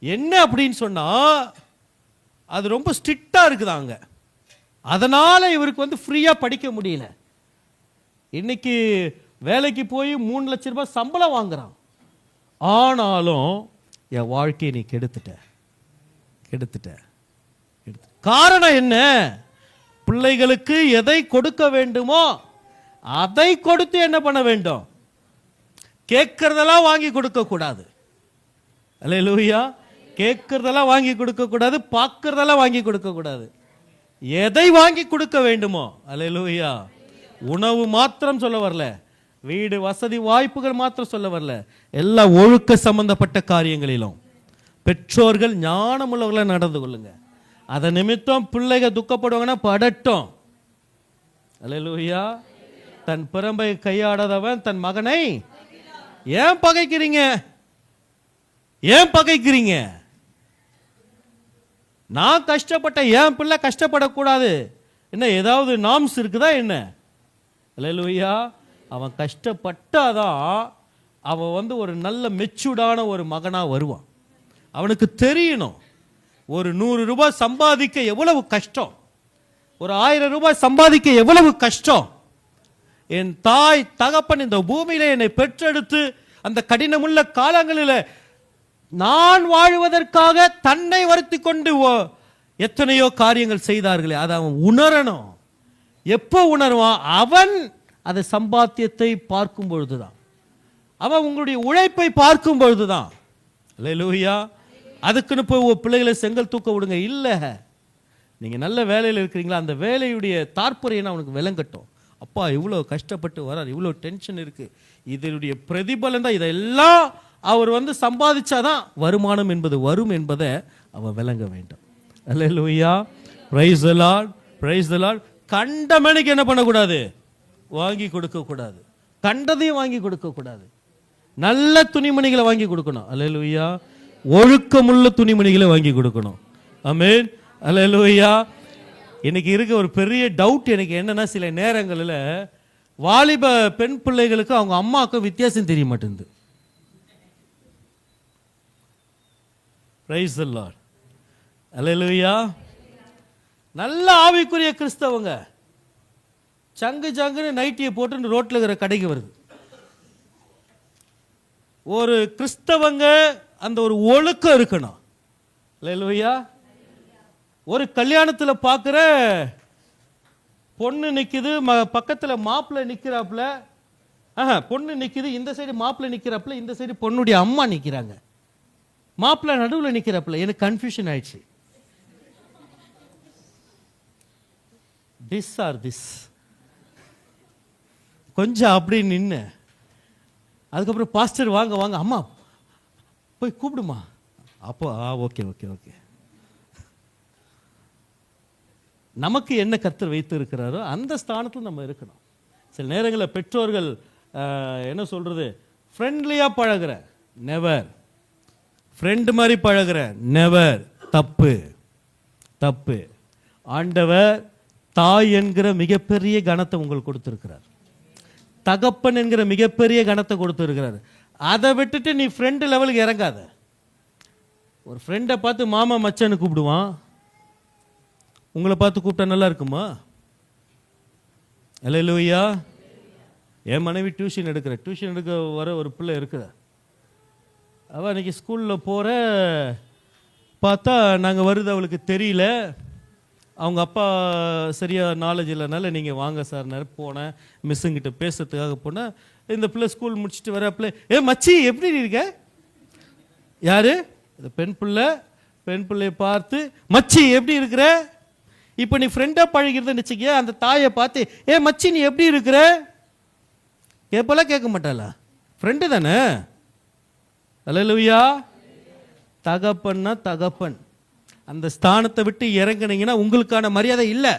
என்ன அப்படின்னு சொன்னா அது ரொம்ப ஸ்ட்ரிக்டா இருக்குதாங்க. அதனால இவருக்கு ஃப்ரீயா படிக்க முடியல. இன்னைக்கு வேலைக்கு போய் 3 லட்சம் ரூபாய் சம்பளம் வாங்குறான். ஆனாலும் என் வாழ்க்கையை நீ கெடுத்துட்ட. காரணம் என்ன? பிள்ளைகளுக்கு எதை கொடுக்க வேண்டுமோ அதை கொடுத்து என்ன பண்ண வேண்டும்? கேட்கறதெல்லாம் வாங்கி கொடுக்க கூடாது. அல்லேலூயா. கேட்கறதெல்லாம் வாங்கி கொடுக்க கூடாது, பார்க்கறதெல்லாம் வாங்கி கொடுக்க கூடாது. எதை வாங்கி கொடுக்க வேண்டுமோ, அல்லேலூயா, உணவு மாத்திரம் சொல்ல வரல, வீடு வசதி வாய்ப்புகள் மாத்திரம் சொல்ல வரல, எல்லா ஒழுக்க சம்பந்தப்பட்ட காரியங்களிலும் பெற்றோர்கள் ஞானமுள்ளவர்களாக நடந்து கொள்ளுங்க. அதை நிமித்தம் பிள்ளைகள் துக்கப்படுவாங்கன்னா படட்டும். அல்லேலூயா. தன் பிறம்பை கையாடாதவன் தன் மகனை ஏன் பகைக்கிறீங்க? நான் கஷ்டப்பட்ட என் பிள்ளை கஷ்டப்படக்கூடாது என்ன ஏதாவது நாம்ஸ் இருக்குதா என்ன? அல்லேலூயா. அவன் கஷ்டப்பட்டாதான் அவன் ஒரு நல்ல மெச்சூர்டான ஒரு மகனா வருவான். அவனுக்கு தெரியணும் ஒரு 100 ரூபாய் சம்பாதிக்க எவ்வளவு கஷ்டம், ஒரு 1000 ரூபாய் சம்பாதிக்க எவ்வளவு கஷ்டம். என் தாய் தகப்பன் இந்த பூமியில என்னை பெற்றெடுத்து அந்த கடினமுள்ள காலங்களில் நான் வாழ்வதற்காக தன்னை வருத்தி கொண்டு எத்தனையோ காரியங்கள் செய்தார்களே, அதை அவன் உணரணும். எப்போ உணர்வான்? அவன் அதை சம்பாத்தியத்தை பார்க்கும் பொழுதுதான், அவன் உங்களுடைய உழைப்பை பார்க்கும் பொழுதுதான். அல்லேலூயா. அதுக்குன்னு போய் பிள்ளைகளை செங்கல் தூக்க விடுங்க. இல்லை, நீங்கள் நல்ல வேலையில் இருக்கிறீங்களா, அந்த வேலையுடைய தாற்பயம் அவனுக்கு விளங்கட்டும். அப்பா இவ்வளோ கஷ்டப்பட்டு வரார், இவ்வளோ டென்ஷன் இருக்கு, இதனுடைய பிரதிபலன் தான், இதெல்லாம் அவர் சம்பாதிச்சாதான் வருமானம் என்பது வரும் என்பதை அவன் விளங்க வேண்டும். Hallelujah. Praise the Lord, praise the Lord. கண்டமனுக்கு என்ன பண்ணக்கூடாது? வாங்கி கொடுக்க கூடாது. கண்டதையும் வாங்கி கொடுக்க கூடாது. நல்ல துணிமணிகளை வாங்கி கொடுக்கணும். அல்லேலூயா. ஒழுக்கமுள்ள துணிமணிகளை வாங்கி கொடுக்கணும். ஆமென். அல்லேலூயா. எனக்கு இருக்க ஒரு பெரிய டவுட் எனக்கு என்னன்னா, சில நேரங்களில் வாலிப பெண் பிள்ளைகளுக்கு அவங்க அம்மாவுக்கும் வித்தியாசம் தெரிய மாட்டேங்குது. Praise the Lord. அல்லேலூயா. நல்ல ஆவிக்குரிய கிறிஸ்தவங்க சங்குன்னு நைட்டியை போட்டு ரோட்டில் இருக்கிற கடைக்கு வருது. ஒரு கிறிஸ்தவங்க அந்த ஒரு ஒழுக்கம் இருக்கணும். அல்லேலூயா. ஒரு கல்யாணத்தில் பார்க்குற பொண்ணு நிற்குது, பக்கத்தில் மாப்பிள்ளை நிற்கிறாப்புல, பொண்ணு நிற்குது, இந்த சைடு மாப்பிள்ளை நிற்கிறாப்புல, இந்த சைடு பொண்ணுடைய அம்மா நிற்கிறாங்க, மாப்பிள்ளை நடுவில் நிற்கிறாப்புல. எனக்கு கன்ஃபியூஷன் ஆயிடுச்சு. திஸ் ஆர் திஸ் கொஞ்சம் அப்படி நின்று, அதுக்கப்புறம் பாஸ்டர் வாங்க வாங்க, அம்மா போய் கூப்பிடுமா, அப்போ ஓகே ஓகே ஓகே. நமக்கு என்ன கர்த்தர் வைத்து இருக்கிறாரோ அந்த ஸ்தானத்தில் நம்ம இருக்கணும். சில நேரங்களில் பெற்றோர்கள் என்ன சொல்றது, ஃப்ரெண்ட்லியா பழகுற, நெவர். ஃப்ரெண்டு மாதிரி பழகுற, நெவர். தப்பு தப்பு. ஆண்டவர் தாய் என்கிற மிகப்பெரிய கணத்தை உங்களுக்கு கொடுத்திருக்கிறார், தகப்பன் என்கிற மிகப்பெரிய கணத்தை கொடுத்திருக்கிறார். அதை விட்டுட்டு நீ ஃப்ரெண்டு லெவலுக்கு இறங்காத. ஒரு ஃப்ரெண்டை பார்த்து மாமா மச்சான்னு கூப்பிடுவான், உங்களை பார்த்து கூப்பிட்டா நல்லா இருக்குமா? அல்லேலூயா. என் மனைவி டியூஷன் எடுக்க வர ஒரு பிள்ளை இருக்குதா. அவள் அன்றைக்கி ஸ்கூலில் போகிற பார்த்தா நாங்கள் வருது அவளுக்கு தெரியல. அவங்க அப்பா சரியாக நாலேஜ் இல்லைனால நீங்கள் வாங்க சார் போனேன். மிஸ்ஸுங்கிட்ட பேசுறதுக்காக போனேன். இந்த பிள்ளை ஸ்கூல் முடிச்சுட்டு வர பிள்ளை, மச்சி எப்படி இருக்க? யார்? இந்த பெண் பிள்ளையை பார்த்து மச்சி எப்படி இருக்கிற? இப்போ நீ ஃப்ரெண்டாக பழகிறதுன்னு வச்சுக்கிய, அந்த தாயை பார்த்து மச்சி நீ எப்படி இருக்கிற கேட்பெல்லாம் கேட்க மாட்டாளா? ஃப்ரெண்டு தானே. அல்லேலூயா. தகப்பன்னா தகப்பன். அந்த ஸ்தானத்தை விட்டு இறங்குனீங்கன்னா உங்களுக்கான மரியாதை இல்லை.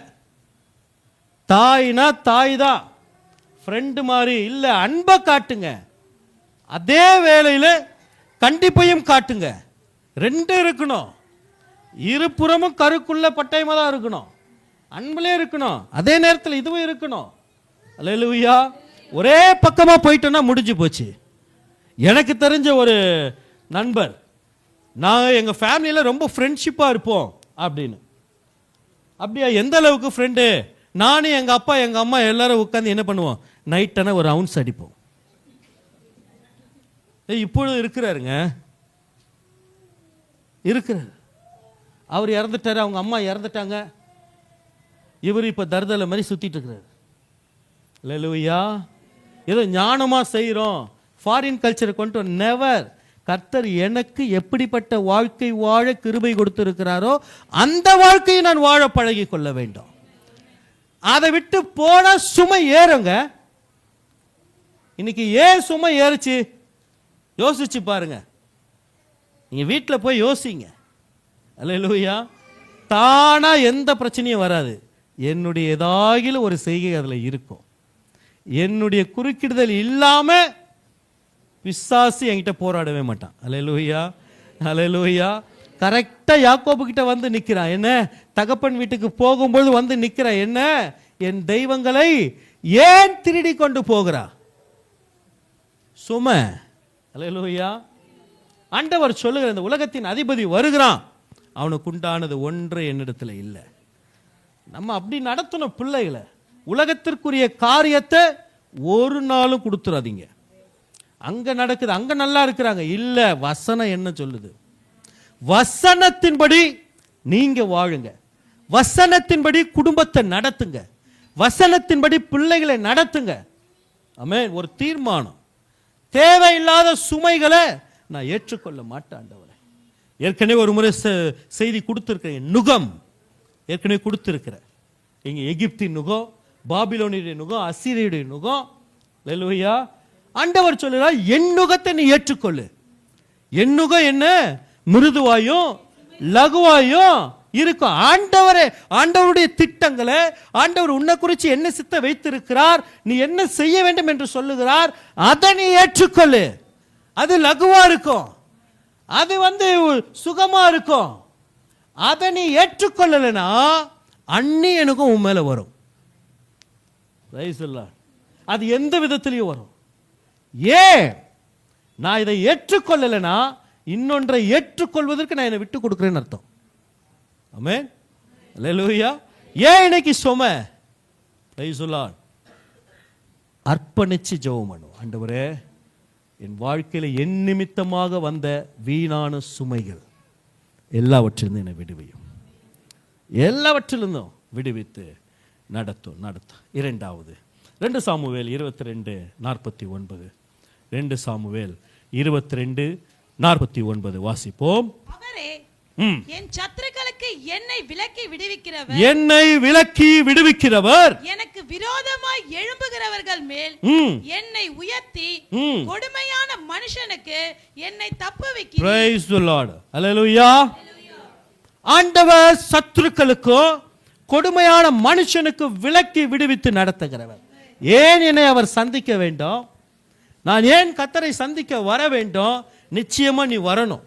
தாய்னா தாய் தான், ஃப்ரெண்டு மாதிரி இல்லை. அன்பை காட்டுங்க, அதே வேளையில் கண்டிப்பையும் காட்டுங்க. ரெண்டும் இருக்கணும். இருபுறமும் கருக்குள்ள பட்டயமாக தான் இருக்கணும். அன்புலே இருக்கணும், அதே நேரத்தில் இதுவும் இருக்கணும். அல்லேலூயா. ஒரே பக்கமாக போயிட்டோன்னா முடிஞ்சு போச்சு. எனக்கு தெரிஞ்ச ஒரு நண்பர், நாங்கள் எங்கள் ஃபேமிலியில் ரொம்ப ஃப்ரெண்ட்ஷிப்பாக இருப்போம் அப்படின்னு. அப்படியா? எந்த அளவுக்கு ஃப்ரெண்டு? நானும் எங்கள் அப்பா எங்கள் அம்மா எல்லாரும் உட்காந்து என்ன பண்ணுவோம், நைட்டான ஒரு அவுன்ஸ் அடிப்போம். இப்பொழுது இருக்கிறாருங்க, இருக்கிறார். அவர் இறந்துட்டாரு, அவங்க அம்மா இறந்துட்டாங்க. இவர் இப்போ தருதலை மாதிரி சுற்றிட்டு இருக்கிறார். அல்லேலூயா. ஏதோ ஞானமாக செய்கிறோம், ஃபாரின் கல்ச்சரை கொண்டு நெவர். கர்த்தர் எனக்கு எப்படிப்பட்ட வாழ்க்கை வாழ கிருபை கொடுத்திருக்கிறாரோ அந்த வாழ்க்கையை நான் வாழ பழகி கொள்ள வேண்டும். அதை விட்டு போனா சுமை ஏறுங்க. இன்னைக்கு ஏன் சுமை ஏறுச்சு யோசிச்சு பாருங்க. நீங்க வீட்டில் போய் யோசிங்க. அல்லேலூயா. தானா எந்த பிரச்சனையும் வராது. என்னுடைய ஏதாகிலும் ஒரு செய்கை அதில் இருக்கும். என்னுடைய குறுக்கிடுதல் இல்லாம பிசாசு என்கிட்ட போராடவே மாட்டான். அல்லேலூயா. அல்லேலூயா. கரெக்டாக யாக்கோபு கிட்ட வந்து நிற்கிறான். என்ன? தகப்பன் வீட்டுக்கு போகும்போது வந்து நிற்கிறான். என்ன? என் தெய்வங்களை ஏன் திருடி கொண்டு போகிறா? சுமை. அல்லேலூயா. ஆண்டவர் சொல்லுகிற இந்த உலகத்தின் அதிபதி வருகிறான், அவனுக்கு உண்டானது ஒன்று என்னிடத்துல இல்லை. நம்ம அப்படி நடத்தணும் பிள்ளைகளை. உலகத்திற்குரிய காரியத்தை ஒரு நாளும் கொடுத்துறாதீங்க. அங்க நடக்குது, அங்க நல்லா இருக்கிறாங்க இல்ல. வசனம் என்ன சொல்லுது? வசனத்தின்படி நீங்க வாழுங்க, வசனத்தின்படி குடும்பத்தை நடத்துங்க, வசனத்தின்படி பிள்ளைகளை நடத்துங்க. ஆமென். ஒரு தீர்மானம். தேவையில்லாத சுமைகளை நான் ஏற்றுக்கொள்ள மாட்டேன் ஆண்டவரே. ஏற்கனவே ஒரு முறை செய்தி கொடுத்துருக்கிறேன். நுகம் ஏற்கனவே கொடுத்துருக்கிறேன். இங்க எகிப்தின் நுகம், பாபிலோனிய நுகம், அசீரியருடைய நுகம். அல்லேலூயா. ஆண்டவர் சொல்லுறார், என் நுகத்தை நீ ஏற்றுக்கொள்ளு. என் நுகம் என்ன? மிருதுவாயும் லகுவாயும் இருக்கும். ஆண்டவருடைய திட்டங்களை, ஆண்டவர் உன்னை குறித்து என்ன சித்த வைத்திருக்கிறார், நீ என்ன செய்ய வேண்டும் என்று சொல்லுகிறார், அதை நீ ஏற்றுக்கொள்ளு. அது லகுவா இருக்கும், அது சுகமா இருக்கும். அதை நீ ஏற்றுக்கொள்ளலைன்னா அந்நியனுக்கும் உன் மேல வரும். அது எந்த விதத்திலையும் வரும். ஏன்? நான் இதை ஏற்றுக்கொள்ளலைன்னா இன்னொன்றை ஏற்றுக்கொள்வதற்கு நான் என்னை விட்டு கொடுக்கிறேன்னு அர்த்தம். ஆமென். அல்லேலூயா. ஏன் இன்னைக்கு சுமை? அர்ப்பணிச்சு ஜெபம் பண்ணுவோம். ஆண்டவரே, என் வாழ்க்கையில என் நிமித்தமாக வந்த வீணான சுமைகள் எல்லாவற்றிலிருந்தும் என்னை விடுவியும். எல்லாவற்றிலிருந்தும் விடுவித்து நடத்தும். இரண்டாவது 2 சாமுவேல் 22:49. 2 சாமுவேல் 22:49 வாசிப்போம். அவரே என் சத்துருக்களுக்கு என்னை விலக்கி விடுவிக்கிறவர், எனக்கு விரோதமாய் எழும்புகிறவர்கள் மேல் என்னை உயர்த்தி கொடுமையான மனுஷனுக்கு என்னை தப்புவிக்கிறார். Praise the Lord. Hallelujah. ஆண்டவர் சத்துருக்களுக்கும் கொடுமையான மனுஷனுக்கு விலக்கி விடுவித்து நடத்துகிறவர். ஏன் என்னை அவர் சந்திக்க வேண்டும்? நான் ஏன் கர்த்தரை சந்திக்க வர வேண்டும்? நிச்சயமா நீ வரணும்.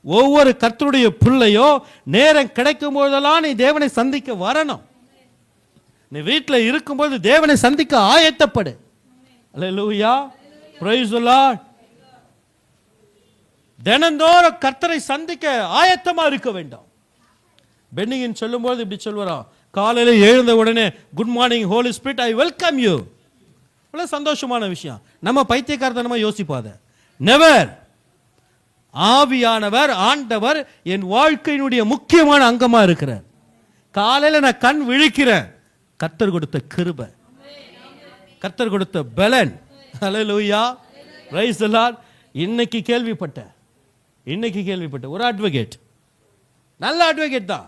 ஒவ்வொரு கர்த்தருடைய பிள்ளையோ நேரம் கிடைக்கும் போதெல்லாம் நீ தேவனை சந்திக்க வரணும். நீ வீட்டில் இருக்கும்போது தேவனை சந்திக்க ஆயத்தப்படு. அல்லேலூயா. Praise the Lord. தினந்தோறும் கர்த்தரை சந்திக்க ஆயத்தமா இருக்க வேண்டும். பென்னிகின் சொல்லும்போது இப்படி சொல்வாராம், காலையில எழுந்த உடனே good morning Holy Spirit, I welcome you. இவ்வளவு சந்தோஷமான விஷயம். நம்ம பைத்தியக்காரத்தனமா யோசிப்பாத. நெவர். ஆவியானவர், ஆண்டவர் என் வாழ்க்கையினுடைய முக்கியமான அங்கமா இருக்கிறார். காலையில நான் கண் விழிக்கிறேன், கர்த்தர் கொடுத்த கிருபை, கர்த்தர் கொடுத்த பலன். ஹல்லேலூயா, பிரைஸ் தி லார்ட். இன்னைக்கு கேள்விப்பட்டேன் ஒரு அட்வொகேட், நல்ல அட்வொகேட் தான்.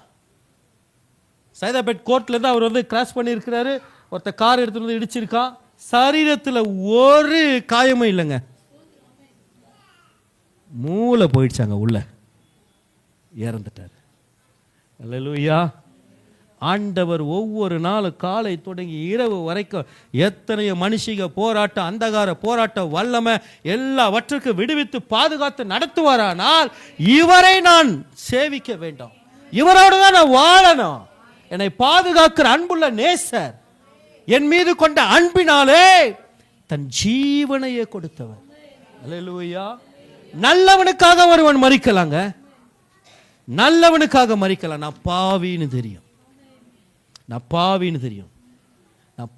சைதாபேட் கோர்ட்ல தான் அவர் வந்து கிராஸ் பண்ணியிருக்கிறாரு. ஒருத்த கார் எடுத்துட்டு வந்து இடிச்சிருக்கான். சரீரத்தில் ஒரு காயமும் இல்லைங்க. மூளை போயிடுச்சாங்க, உள்ள இறந்துட்டார். அல்லேலூயா. ஆண்டவர் ஒவ்வொரு நாளும் காலை தொடங்கி இரவு வரைக்கும் எத்தனையோ மனுஷிக போராட்டம், அந்தகார போராட்டம், வல்லமை எல்லாவற்றுக்கும் விடுவித்து பாதுகாத்து நடத்துவாரானால் இவரை நான் சேவிக்க வேண்டும். இவரோடு தான் நான் வாழணும். என்னை பாதுகாக்கிற அன்புள்ள நேசர், என் மீது கொண்ட அன்பினாலே தன் ஜீவனையே கொடுத்தவர். அல்லேலூயா. நல்லவனுக்காக ஒருவன் மரிக்கலாங்க, நல்லவனுக்காக மரிக்கலாம். நான் பாவின்னு தெரியும், நான்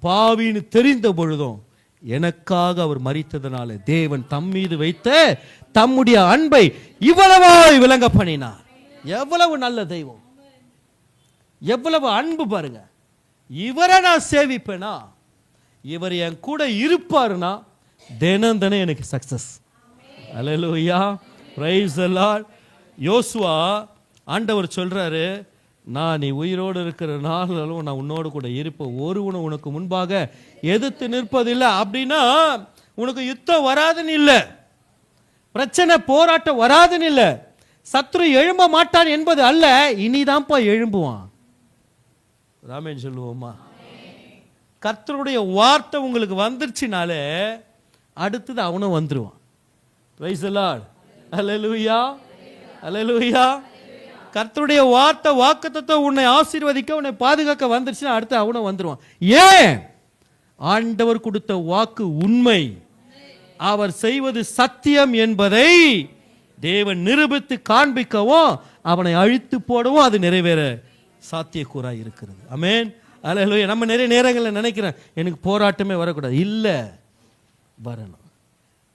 பாவின்னு தெரிந்த பொழுதும் எனக்காக அவர் மரித்ததனால தேவன் தம் மீது வைத்த தம்முடைய அன்பை இவ்வளவாய் விளங்க பண்ணினார். எவ்வளவு நல்ல தெய்வம், எவ்வளவு அன்பு பாருங்க. இவரை நான் சேவிப்பேனா, இவர் என் கூட இருப்பாருன்னா தினம் தினம் எனக்கு success. Hallelujah, praise the Lord. யோசுவா ஆண்டவர் சொல்றாரு, நான் நீ உயிரோடு இருக்கிற நாளும் நான் உன்னோடு கூட இருப்பேன், ஒருவனும் உனக்கு முன்பாக எதிர்த்து நிற்பதில்லை. அப்படின்னா உனக்கு யுத்தம் வராதுன்னு இல்லை, பிரச்சனை போராட்டம் வராதுன்னு இல்லை, சத்ரு எழும்ப மாட்டான் என்பது அல்ல, இனிதான்ப்பா எழும்புவான். ராமேன் சொல்லுவோமா? கர்த்தருடைய வார்த்தை உங்களுக்கு வந்துருச்சுனாலே அடுத்தது அவனும் வந்துருவான். Praise the Lord. Hallelujah, hallelujah. கர்த்தருடைய வார்த்தை வாக்குத்தத்தம் உன்னை ஆசீர்வதிக்க, உன்னை பாதுகாக்க வந்துருச்சுன்னா அடுத்து அவனும் வந்துருவான். ஏன்? ஆண்டவர் கொடுத்த வாக்கு உண்மை, அவர் செய்வது சத்தியம் என்பதை தேவன் நிரூபித்து காண்பிக்கவும் அவனை அழித்து போடவும் அது நிறைவேற சாத்தியக்கூறாய் இருக்கிறது. ஆமென், அல்லேலூயா. நம்ம நிறைய நேரங்களில் நினைக்கிறேன் எனக்கு போராட்டமே வரக்கூடாது. இல்லை, வரணும்.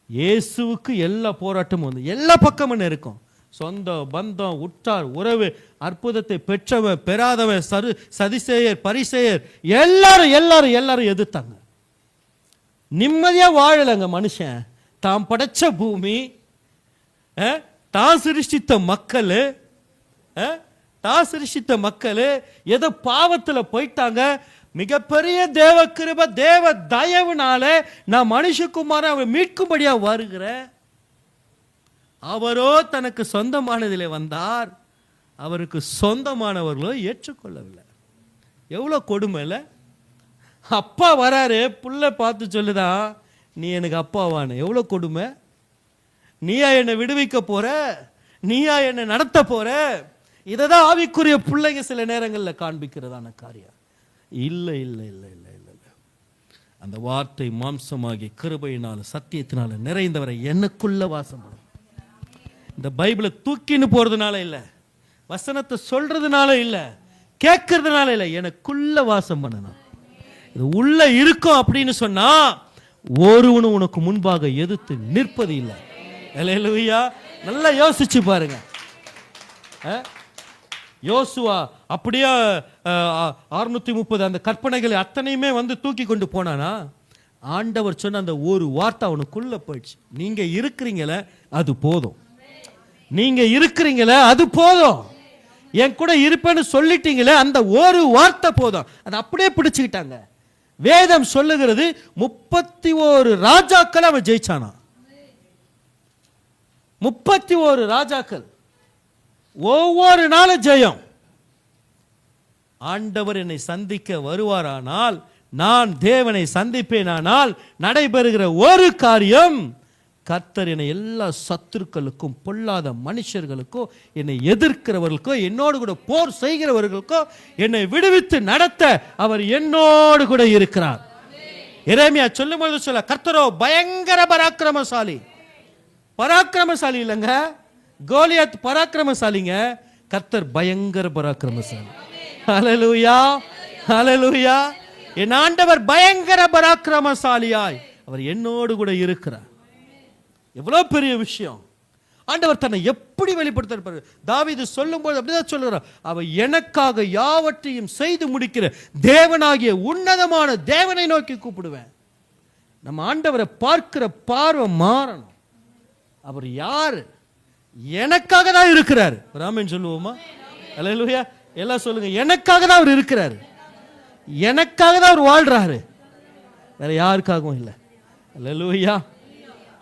இயேசுவுக்கு எல்லா போராட்டமும் வந்து எல்லா பக்கமும் இருக்கும். சொந்த பந்தம், உற்றார் உறவு, அற்புதத்தை பெற்றவன் பெறாதவன், சதிசேயர் பரிசேயர் எல்லாரும் எல்லாரும் எல்லாரும் எதிர்த்தாங்க. நிம்மதியா வாழலங்க மனுஷன். தாம் படைச்ச பூமி, தான் சிருஷ்டித்த மக்கள் ஏதோ பாவத்துல போயிட்டாங்க. மிகப்பெரிய தேவ கிருபை, தேவ தயவுனால நான் மனுஷகுமார அவன் மீட்கும்படியா வருகிற அவரோ தனக்கு சொந்தமானதிலே வந்தார், அவருக்கு சொந்தமானவர்களோ ஏற்றுக்கொள்ளவில்லை. எவ்வளோ கொடுமை இல்லை? அப்பா வராரு, புள்ள பார்த்து சொல்லுதான் நீ எனக்கு அப்பாவான. எவ்வளோ கொடுமை! நீயா என்னை விடுவிக்க போற, நீயா என்னை நடத்த போற? இதைதான் ஆவிக்குரிய பிள்ளைங்க சில நேரங்களில் காண்பிக்கிறதான காரியம். இல்லை இல்லை இல்லை இல்லை இல்லை. அந்த வார்த்தை மாம்சமாகி கிருபையினால சத்தியத்தினால நிறைந்தவரை எனக்குள்ள வாசம் பண்ணும். இந்த பைபிளை தூக்கின்னு போறதுனால இல்லை, வசனத்தை சொல்றதுனால இல்லை, கேட்கறதுனால இல்லை, எனக்குள்ள வாசம் பண்ணணும். இது உள்ள இருக்கும் அப்படின்னு சொன்னா ஒருவனும் உனக்கு முன்பாக எதிர்த்து நிற்பது இல்லை. அல்லேலூயா. நல்லா யோசிச்சு பாருங்க. யோசுவா அப்படியே 630 அந்த கற்பனைகளை அத்தனையுமே வந்து தூக்கி கொண்டு போனானா? ஆண்டவர் சொன்ன அந்த ஒரு வார்த்தை அவனுக்குள்ள போயிடுச்சு. நீங்க இருக்கிறீங்களே அது போதும், நீங்க இருக்கிறீங்களே அது போதும், என் கூட இருப்பேன்னு சொல்லிட்டீங்களே அந்த ஒரு வார்த்தை போதும். அதை அப்படியே பிடிச்சுக்கிட்டாங்க. வேதம் சொல்லுகிறது 31 ராஜாக்கள் அவன் ஜெயிச்சானா. 31 ராஜாக்கள், ஒவ்வொரு நாளும் ஜெயம். ஆண்டவர் என்னை சந்திக்க வருவாரானால், நான் தேவனை சந்திப்பேனானால் நடைபெறுகிற ஒரு காரியம், கர்த்தர் என்னை எல்லா சத்துருக்களுக்கும், பொல்லாத மனுஷர்களுக்கும், என்னை எதிர்க்கிறவர்களுக்கோ, என்னோடு கூட போர் செய்கிறவர்களுக்கோ என்னை விடுவித்து நடத்த அவர் என்னோடு கூட இருக்கிறார். எரேமியா சொல்லும்போது சொல்ல, கர்த்தரோ பயங்கர பராக்கிரமசாலி. பராக்கிரமசாலி இல்லைங்க, கோலியாத் பராக்கிரமசாலிங்க, கர்த்தர் பயங்கர பராக்கிரமசாலி. ஹல்லேலூயா, ஹல்லேலூயா. என் ஆண்டவர் பயங்கர பராக்கிரமசாலியாய் அவர் என்னோடு கூட இருக்கிறார். எவ்வளவு பெரிய விஷயம். ஆண்டவர் தன்னை எப்படி வெளிப்படுத்த தாவீது சொல்லும்போது அப்படிதான் சொல்லுகிறார், அவர் எனக்காக யாவற்றையும் செய்து முடிக்கிற தேவனாகிய உன்னதமான தேவனை நோக்கி கூப்பிடுவேன். நம்ம ஆண்டவரை பார்க்கிற பார்வை மாறணும். அவர் யாரு? எனக்காக தான் இருக்கிறார். ராமன் சொல்லுவோமா? அல்லேலூயா. எல்லாம் சொல்லுங்க, எனக்காக தான் அவர் இருக்கிறார், எனக்காக தான் அவர் வாழ்றாரு, வேற யாருக்காகவும் இல்லை. அல்லேலூயா.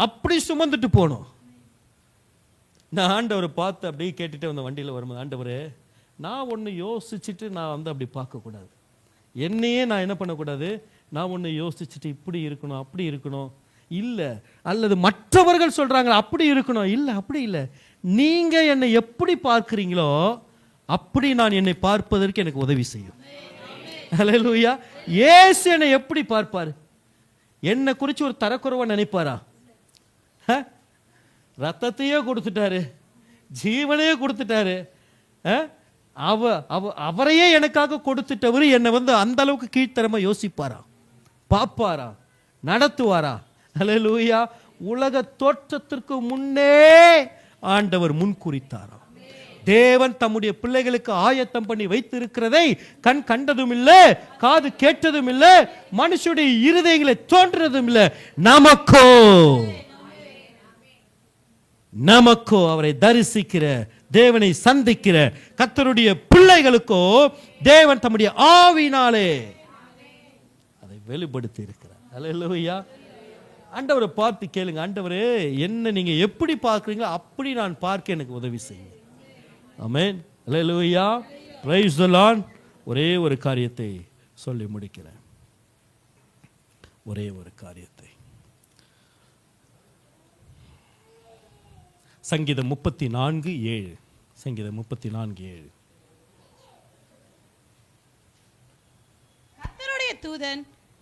அப்படி சுமந்துட்டு போனோம். நான் ஆண்டவரை பார்த்து அப்படியே கேட்டுட்டு வந்த வண்டியில் வரும்போது, ஆண்டவரே நான் ஒன்று யோசிச்சுட்டு நான் வந்து அப்படி பார்க்கக்கூடாது, என்னையே நான் என்ன பண்ணக்கூடாது, நான் ஒன்று யோசிச்சுட்டு இப்படி இருக்கணும் அப்படி இருக்கணும் இல்லை, அல்லது மற்றவர்கள் சொல்றாங்க அப்படி இருக்கணும் இல்லை, அப்படி இல்லை, நீங்க என்னை எப்படி பார்க்கிறீங்களோ அப்படி நான் என்னை பார்ப்பதற்கு எனக்கு உதவி செய்யும். அல்லேலூயா. இயேசு என்னை எப்படி பார்ப்பார்? என்னை குறித்து ஒரு தரக்குறைவா நினைப்பாரா? ரத்தத்தையே கொடுத்துட்டாரு, ஜீவனையே கொடுத்துட்டாரு, அவரையே எனக்காக கொடுத்துட்டவர் என்னை வந்து அந்த அளவுக்கு கீழ்த்தரமா யோசிப்பாரா, பாப்பாரா, நடத்துவாரா? அல்லேலூயா. உலக தோற்றத்திற்கு முன்னே ஆண்டவர் முன்குறித்தாரா. தேவன் தம்முடைய பிள்ளைகளுக்கு ஆயத்தம் பண்ணி வைத்திருக்கிறதை கண் கண்டதும் இல்லை, காது கேட்டதும் இல்லை, மனுஷனுடைய இருதயங்களை தோன்றதும் இல்லை. நமக்கோ அவரை தரிசிக்கிற, தேவனை சந்திக்கிற கர்த்தருடைய பிள்ளைகளுக்கோ தேவன் தம்முடைய ஆவியினாலே அதை வெளிப்படுத்தி இருக்கிறார். அல்லேலூயா. ஆண்டவரை பார்த்து கேளுங்க, ஆண்டவரே என்ன நீங்க எப்படி பார்க்கிறீங்களோ அப்படி நான் பார்க்க எனக்கு உதவி செய்யுங்க. Amen. Hallelujah. Praise the Lord. ஒரே ஒரு காரியத்தை சொல்லி முடிக்கிறேன். ஒரே ஒரு காரியத்தை. சங்கீதம் 34:7. சங்கீதம் 34:7. கர்த்தருடைய தூதன்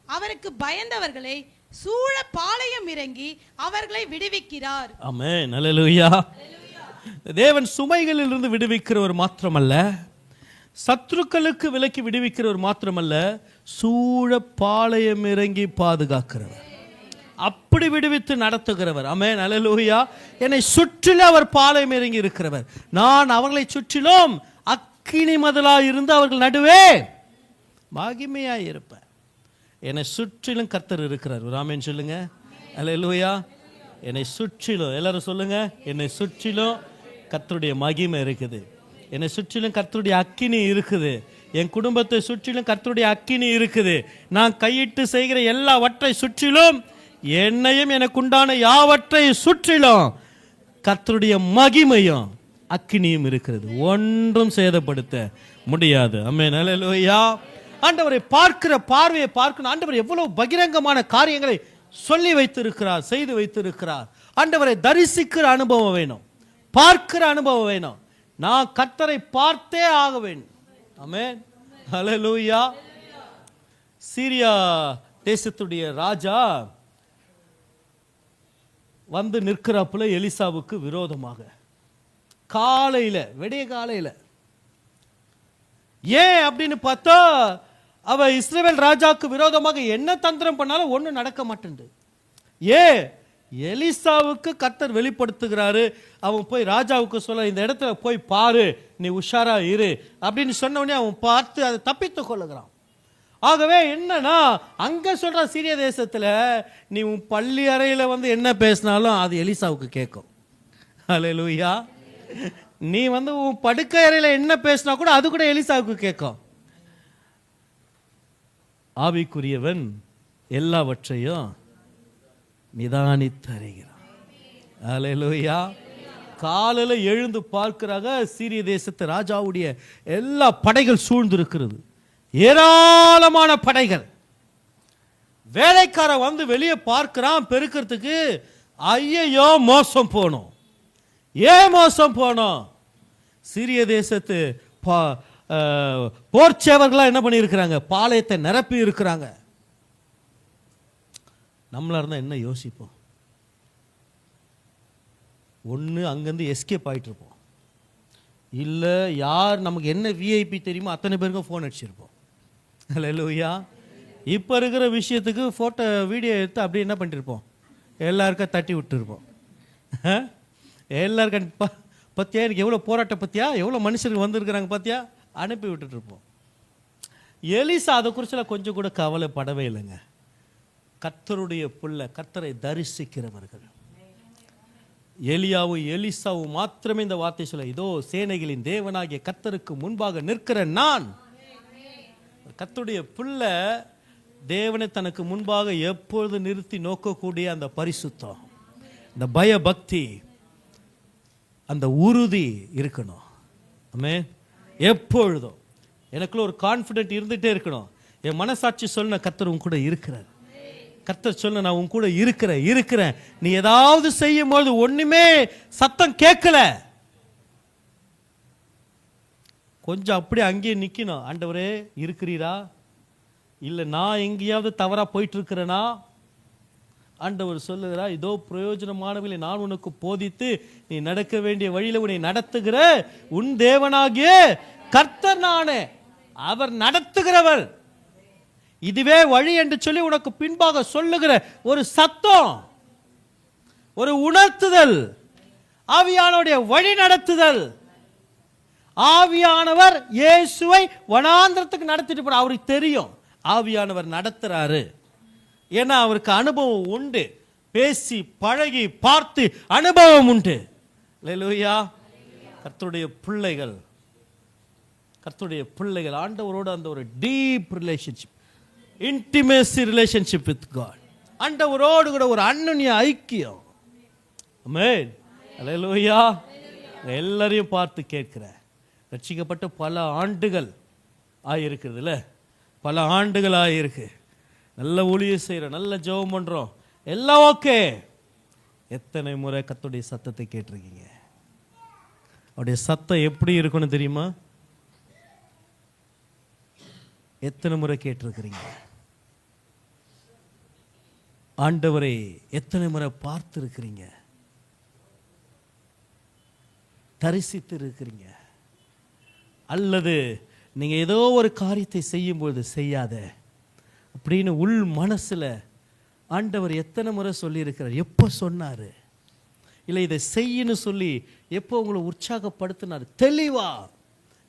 அவருக்கு பயந்தவர்களை சூழ பாளையம் இறங்கி அவர்களை விடுவிக்கிறார். ஆமென். அல்லேலூயா. தேவன் சுமைகளில் இருந்து விடுவிக்கிறவர் மாத்திரமல்ல, சத்துருக்களுக்கு விலக்கி விடுவிக்கிறவர் மாத்திரமல்ல, சூழ பாளையம் இறங்கி பாதுகாக்கிறவர், அப்படி விடுவித்து நடத்துகிறவர். ஆமென். அல்லேலூயா. என்னை சுற்றிலும் அவர் பாளையம் இறங்கி இருக்கிறவர். நான் அவர்களை சுற்றிலும் அக்கினி மதிலாய் இருந்து அவர்கள் நடுவே மகிமையாய் இருப்பேன். என்னை சுற்றிலும் கர்த்தர் இருக்கிறார். ஆமென் சொல்லுங்க. அல்லேலூயா. என்னை சுற்றிலும், எல்லாரும் சொல்லுங்க, என்னை சுற்றிலும் கர்த்தருடைய மகிமை இருக்குது, என்னை சுற்றிலும் கர்த்தருடைய அக்கினி இருக்குது, என் குடும்பத்தை சுற்றிலும் கர்த்தருடைய அக்கினி இருக்குது, நான் கையிட்டு செய்கிற எல்லாவற்றை சுற்றிலும், என்னையும் எனக்குண்டான யாவற்றை சுற்றிலும் கர்த்தருடைய மகிமையும் அக்கினியும் இருக்கிறது. ஒன்றும் சேதப்படுத்த முடியாது. ஆமென். அல்லேலூயா. ஆண்டவரை பார்க்கிற பார்வையை பார்க்கணும். ஆண்டவர் எவ்வளவு பகிரங்கமான காரியங்களை சொல்லி வைத்திருக்கிறார், செய்து வைத்திருக்கிறார். ஆண்டவரை தரிசிக்கிற அனுபவம் வேணும், பார்க்கிற அனுபவம் வேணும். நான் கர்த்தரை பார்த்தே ஆக வேண்டும். ஆமென். ஹல்லேலூயா. சீரியா தேசத்துடைய ராஜா வந்து நிற்கிறாப்புல எலிசாவுக்கு விரோதமாக காலையில, விடிய காலையில. ஏன் அப்படின்னு பார்த்தா, அவ இஸ்ரவேல் ராஜாவுக்கு விரோதமாக என்ன தந்திரம் பண்ணாலும் ஒன்றும் நடக்க மாட்டேங்குது. ஏன்? எலிசாவுக்கு கர்த்தர் வெளிப்படுத்துகிறாரு. அவன் போய் ராஜாவுக்கு சொல்ல, இந்த இடத்துல போய் பாரு, நீ உஷாரா இரு அப்படின்னு சொன்ன உடனே அவன் பார்த்து அதை தப்பித்து கொள்ளுகிறான். ஆகவே என்னன்னா, அங்க சொல்ற சீரிய தேசத்துல நீ உன் பள்ளி அறையில வந்து என்ன பேசினாலும் அது எலிசாவுக்கு கேட்கும். அல்லேலூயா. நீ வந்து உன் படுக்கை அறையில என்ன பேசினா கூட அது கூட எலிசாவுக்கு கேட்கும். ஆவிக்குரியவன் எல்லாவற்றையும் நிதானித்து அறிகிறான். அல்லேலூயா. காலையில எழுந்து பார்க்கிறாங்க, சீரிய தேசத்து ராஜாவுடைய எல்லா படைகள் சூழ்ந்திருக்கிறது, ஏராளமான படைகள். வேலைக்கார வந்து வெளியே பார்க்கிறான் பெருக்கிறதுக்கு. ஐயோ மோசம் போனோம். ஏன் மோசம் போனோம்? சீரிய தேசத்து போர்ச்சேவர்களா என்ன பண்ணி இருக்கிறாங்க? பாளையத்தை நிரப்பி இருக்கிறாங்க. நம்மளா இருந்தா என்ன யோசிப்போம்? ஒன்று அங்கேருந்து எஸ்கேப் ஆகிட்டு இருப்போம், இல்லை யார் நமக்கு என்ன விஐபி தெரியுமோ அத்தனை பேருக்கும் ஃபோன் அடிச்சிருப்போம். அல்லேலூயா. இப்போ இருக்கிற விஷயத்துக்கு ஃபோட்டோ வீடியோ எடுத்து அப்படியே என்ன பண்ணிருப்போம், எல்லாருக்கும் தட்டி விட்டுருப்போம். எல்லாருக்கும் பத்தியா எனக்கு எவ்வளோ போராட்டம் பற்றியா, எவ்வளோ மனுஷருக்கு வந்திருக்கிறாங்க பார்த்தியா, அனுப்பி விட்டுட்ருப்போம். எலிசா அதை குறிச்செல்லாம் கொஞ்சம் கூட கவலைப்படவே இல்லைங்க. கர்த்தருடைய பிள்ளை, கர்த்தரை தரிசிக்கிறவர்கள். எலியாவும் எலிசாவும் மாத்திரமே இந்த வார்த்தை சொல்ல, இதோ சேனைகளின் தேவனாகிய கர்த்தருக்கு முன்பாக நிற்கிற நான். கர்த்தருடைய பிள்ளை தேவனை தனக்கு முன்பாக எப்பொழுது நிறுத்தி நோக்கக்கூடிய அந்த பரிசுத்தம், இந்த பயபக்தி, அந்த உறுதி இருக்கணும். ஆமென். எப்பொழுதும் எனக்குள்ள ஒரு கான்ஃபிடென்ட் இருந்துகிட்டே இருக்கணும். என் மனசாட்சி சொல்ல கர்த்தர் உன் கூட இருக்கிறார். கர்த்தர் சொல்ல நான் உன் கூட இருக்கிறேன். நீ ஏதாவது செய்யும் போது ஒண்ணுமே சத்தம் கேட்கல, கொஞ்சம் அப்படியே அங்கேயே நிக்கணும். ஆண்டவரே இருக்கிறீரா, இல்லை நான் எங்கேயாவது தவறா போயிட்டு இருக்கிறேனா? ஆண்டவர் சொல்லுகிறா, இதோ பிரயோஜனமானவர்களை நான் உனக்கு போதித்து நீ நடக்க வேண்டிய வழியில உன்னை நடத்துகிற உன் தேவனாகிய கர்த்தர் நானே. அவர் நடத்துகிறவர். இதுவே வழி என்று சொல்லி உனக்கு பின்பாக சொல்லுகிற ஒரு சத்தம், ஒரு உணர்த்துதல், ஆவியானவருடைய வழி நடத்துதல். ஆவியானவர் இயேசுவை வனாந்திரத்துக்கு நடத்திட்டு போற. அவருக்கு தெரியும் ஆவியானவர் நடத்துறாரு. ஏன்னா அவருக்கு அனுபவம் உண்டு, பேசி பழகி பார்த்து அனுபவம் உண்டு. அல்லேலூயா. கர்த்தருடைய பிள்ளைகள் ஆண்டவரோடு அந்த ஒரு deep relationship, intimacy relationship with God. ஆண்டவரோடு கூட ஒரு அன்னுன்ய ஐக்கியம். ஆமென். அல்லேலூயா. எல்லாரையும் பார்த்து கேட்கிறேன். ரட்சிக்கப்பட்ட பல ஆண்டுகள் ஆகியிருக்குதுல்ல, பல ஆண்டுகள் ஆகியிருக்கு. நல்ல ஊழியம் செய்கிறோம், நல்ல ஜெபம் பண்ணுறோம், எல்லாம் ஓகே. எத்தனை முறை கர்த்தருடைய சத்தத்தை கேட்டிருக்கீங்க? அவருடைய சத்தம் எப்படி இருக்குன்னு தெரியுமா? எத்தனை முறை கேட்டிருக்கிறீங்க? ஆண்டவரை எத்தனை முறை பார்த்திருக்கிறீங்க, தரிசித்து இருக்கிறீங்க? அல்லது நீங்க ஏதோ ஒரு காரியத்தை செய்யும்போது செய்யாத அப்படின்னு உள் மனசுல ஆண்டவர் எத்தனை முறை சொல்லி இருக்கிறார்? எப்போ சொன்னாரு? இல்லை இதை செய்யன்னு சொல்லி எப்போ உங்களை உற்சாகப்படுத்தினார்? தெளிவா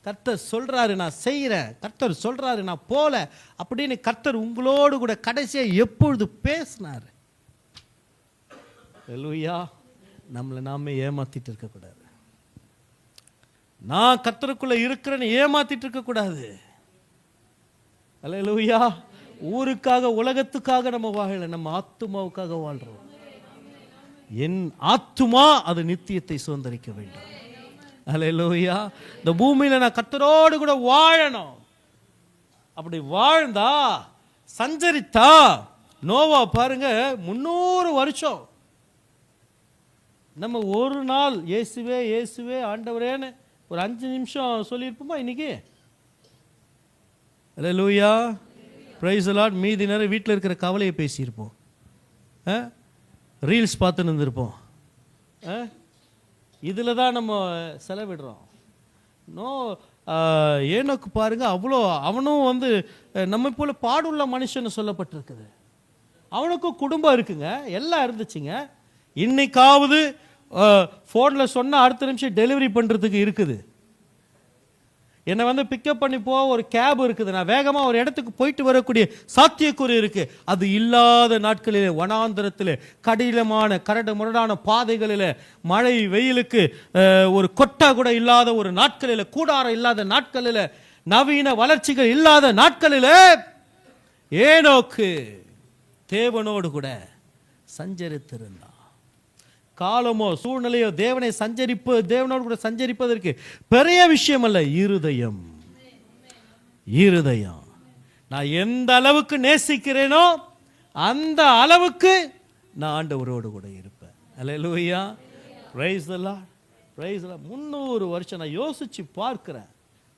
கர்த்தர் சொல்றாரு நான் செய்கிறேன், கர்த்தர் சொல்றாரு நான் போல அப்படின்னு கர்த்தர் உங்களோடு கூட கடைசியா எப்பொழுது பேசினார்? அல்லேலூயா. நம்மளை நாமே ஏமாத்திட்டு இருக்கக்கூடாது. நான் கர்த்தருக்குள்ள இருக்கிறேன்னு ஏமாத்திட்டு இருக்கக்கூடாது. அல்லேலூயா. ஊருக்காக உலகத்துக்காக நம்ம வாழல, நம்ம ஆத்துமாவுக்காக வாழ்றோம். என் ஆத்துமா அது நித்தியத்தை சுதந்தரிக்க வேண்டும். அல்லேலூயா. இந்த பூமியில நான் கர்த்தரோடு கூட வாழணும். அப்படி வாழ்ந்தா, சஞ்சரித்தா, நோவா பாருங்க 300 வருஷம். நம்ம ஒரு நாள் இயேசுவே இயேசுவே ஆண்டவரேன்னு ஒரு 5 நிமிஷம் சொல்லியிருப்போமா இன்னைக்கு? அல்லேலூயா. Praise the Lord. மீதி நேரம் வீட்டில் இருக்கிற கவலையை பேசியிருப்போம், ரீல்ஸ் பார்த்துன்னு இருந்திருப்போம். இதில் தான் நம்ம செலவிடுறோம். ஏனோக்கு பாருங்க, அவ்வளோ அவனும் வந்து நம்ம போல பாடுள்ள மனுஷன்னு சொல்லப்பட்டிருக்குது. அவனுக்கும் குடும்பம் இருக்குங்க, எல்லாம் இருந்துச்சுங்க. இன்னைக்காவது ஃபோனில் சொன்னால் அடுத்த நிமிஷம் டெலிவரி பண்ணுறதுக்கு இருக்குது. என்னை வந்து பிக்கப் பண்ணி போக ஒரு கேப் இருக்குது, நான் வேகமாக ஒரு இடத்துக்கு போயிட்டு வரக்கூடிய சாத்தியக்கூறு இருக்கு. அது இல்லாத நாட்களில் வனாந்திரத்தில் கடினமான கரடு முரடான பாதைகளில் மழை வெயிலுக்கு ஒரு கொட்டா கூட இல்லாத ஒரு நாட்களில், கூடாரம் இல்லாத நாட்களில், நவீன வளர்ச்சிகள் இல்லாத நாட்களில் ஏனோக்கு தேவனோடு கூட சஞ்சரித்திருந்தான். காலமோ சூழ்நிலையோ தேவனோடு கூட சஞ்சரிப்பதற்கு பெரிய விஷயம் அல்ல. இருதயம் நான் எந்த அளவுக்கு நேசிக்கிறேனோ அந்த அளவுக்கு நான் ஆண்டவரோடு கூட இருப்பேன். Hallelujah. Praise the Lord. Praise the Lord. 300 வருஷம் நான் யோசிச்சு பார்க்கிறேன்.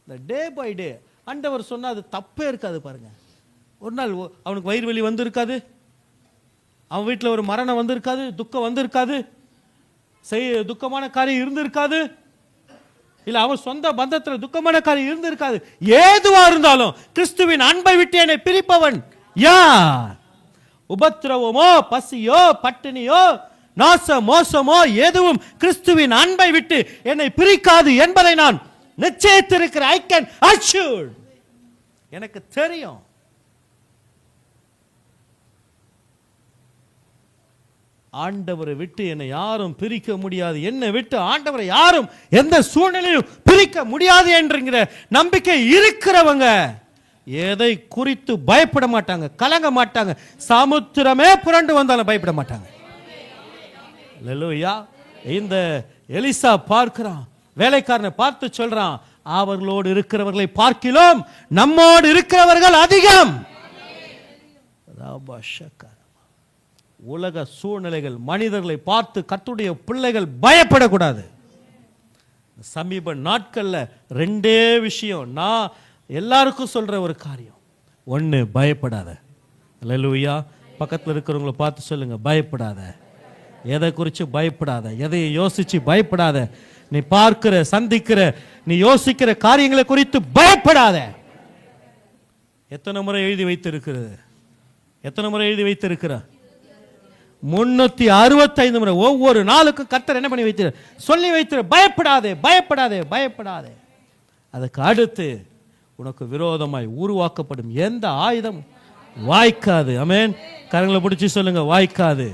இந்த டே பை டே ஆண்டவர் சொன்னா அது தப்பே இருக்காது பாருங்க. ஒரு நாள் அவனுக்கு வயிறு வலி வந்திருக்காது, அவன் வீட்டில் ஒரு மரணம் வந்திருக்காது, துக்கம் வந்திருக்காது. துக்கமான காரியம் இருந்திருக்காது, இல்ல அவன் சொந்த பந்தத்துல துக்கமான காரியம் இருந்திருக்காது. ஏதுவா இருந்தாலும் கிறிஸ்துவின் அன்பை விட்டு என்னை பிரிப்பவன் யார்? உபத்திரவமோ, பசியோ, பட்டினியோ, நாச மோசமோ எதுவும் கிறிஸ்துவின் அன்பை விட்டு என்னை பிரிக்காது என்பதை நான் நிச்சயித்திருக்கிற I can assure. எனக்கு தெரியும். ஆண்டவரை விட்டு என்னை யாரும் பிரிக்க முடியாது, என்னை விட்டு ஆண்டவரை யாரும் எந்த சூழ்நிலையும் பிரிக்க முடியாது என்கிற நம்பிக்கை இருக்கிறவங்க எதை குறித்து பயப்பட மாட்டாங்க, கலங்க மாட்டாங்க. சமுத்திரமே புரண்டு வந்தாலும் பயப்பட மாட்டாங்க. அல்லேலூயா. இந்த எலிசா பார்க்கிறான், வேலைக்காரனை பார்த்து சொல்றான், அவர்களோடு இருக்கிறவர்களை பார்க்கிலும் நம்மோடு இருக்கிறவர்கள் அதிகம். உலக சூழ்நிலைகள், மனிதர்களை பார்த்து கர்த்தருடைய பிள்ளைகள் பயப்படக்கூடாது. சமீப நாட்கள்ல ரெண்டே விஷயம் நான் எல்லாருக்கும் சொல்ற ஒரு காரியம். ஒன்னு, பயப்படாத. அல்லேலூயா. பக்கத்துல இருக்கிறவங்களை பார்த்து சொல்லுங்க, பயப்படாத. எதை குறித்து பயப்படாத, எதை யோசிச்சு பயப்படாத. நீ பார்க்கிற, சந்திக்கிற, நீ யோசிக்கிற காரியங்களை குறித்து பயப்படாத. எத்தனை முறை எழுதி வைத்திருக்கிறது? எத்தனை முறை எழுதி வைத்திருக்கிற? 365 முறை. ஒவ்வொரு நாளுக்கும் கர்த்தர் என்ன பண்ணி வைத்திரு, சொல்லி வைத்திரு, பயப்படாதே, பயப்படாதே, பயப்படாதே. அதுக்கு அடுத்து உனக்கு விரோதமாய் உருவாக்கப்படும் எந்த ஆயுதம் வாய்க்காது. ஆமென். கரங்களை பிடிச்சி சொல்லுங்க, வாய்க்காது,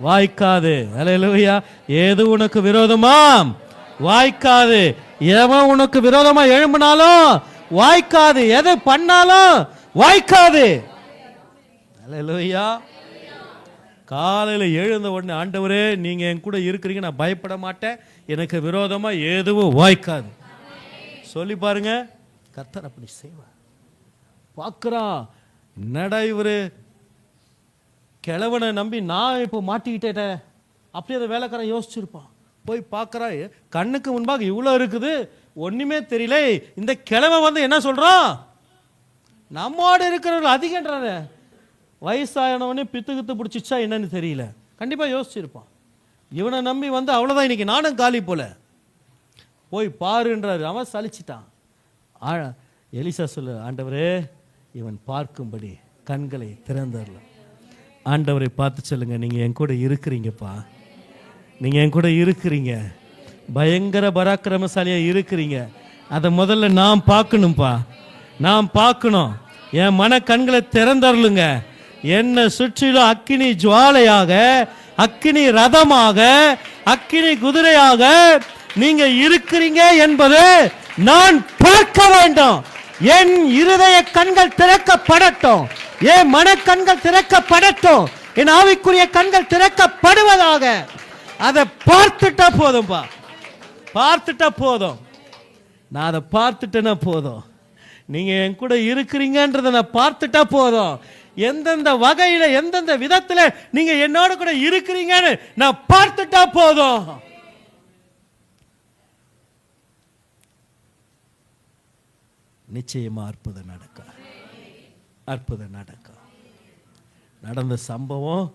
வாய்க்காது. அல்லேலூயா. ஏது உனக்கு விரோதமாம் வாய்க்காது. எவன் உனக்கு விரோதமா எழும்பினாலும் வாய்க்காது, எதை பண்ணாலும் வாய்க்காது. அல்லேலூயா. காலையில எழுந்த உடனே, ஆண்டவரே நீங்க என் கூட இருக்கிறீங்க, நான் பயப்பட மாட்டேன், எனக்கு விரோதமா எதுவும் வாய்க்காது சொல்லி பாருங்க. கர்த்தர் அப்படி செய்வார். பார்க்கிறான், என்னடா இவரு கிழவனை நம்பி நான் இப்போ மாட்டிக்கிட்டேன், அப்படி அதை வேலைக்காரன் யோசிச்சிருப்பான். போய் பார்க்கறா, கண்ணுக்கு முன்பாக இவ்வளோ இருக்குது, ஒண்ணுமே தெரியல. இந்த கிழவன் வந்து என்ன சொல்றான், நம்மோடு இருக்கிறவர்கள் அதிகன்றாரு. வயசானவனே பித்து பிடிச்சிச்சா என்னன்னு தெரியல, கண்டிப்பா யோசிச்சிருப்பான். இவனை நம்பி வந்து அவ்வளவுதான், இன்னைக்கு நானும் காலி போல, போய் பாருன்றாரு. அவன் சலிச்சிட்டான். எலிசா சொல்லு, ஆண்டவரே இவன் பார்க்கும்படி கண்களை திறந்தரலாம். ஆண்டவரை பார்த்து சொல்லுங்க, நீங்க என் கூட இருக்கிறீங்கப்பா, நீங்க என் கூட இருக்கிறீங்க, பயங்கர பராக்கிரமசாலியா இருக்கிறீங்க. அதை முதல்ல நான் பார்க்கணும்ப்பா, நான் பார்க்கணும். என் மன கண்களை திறந்தரலுங்க. என்னை சுற்றிலும் அக்கினி ஜுவாலையாக, அக்கினி ரதமாக, அக்கினி குதிரையாக நீங்க இருக்கிறீங்க என்பது நான் பார்க்க வேண்டும். என் இருதய கண்கள் திறக்கப்படட்டும், என் மனக்கண்கள் திறக்கப்படட்டும், என் ஆவிக்குரிய கண்கள் திறக்கப்படுவதாக. அதை பார்த்துட்டா போதும்பா, பார்த்துட்டா போதும். நான் அதை பார்த்துட்டேன்னா போதும். நீங்க என் கூட இருக்கிறீங்கன்றத நான் பார்த்துட்டா போதும். எந்தெந்த வகையில, எந்தெந்த விதத்துல நீங்க என்னோட கூட இருக்கிறீங்கன்னு நான் பார்த்துட்டா போதும். நிச்சயமா அற்புதம் நடக்கும், அற்புதம் நடக்கும். நடந்த சம்பவம்,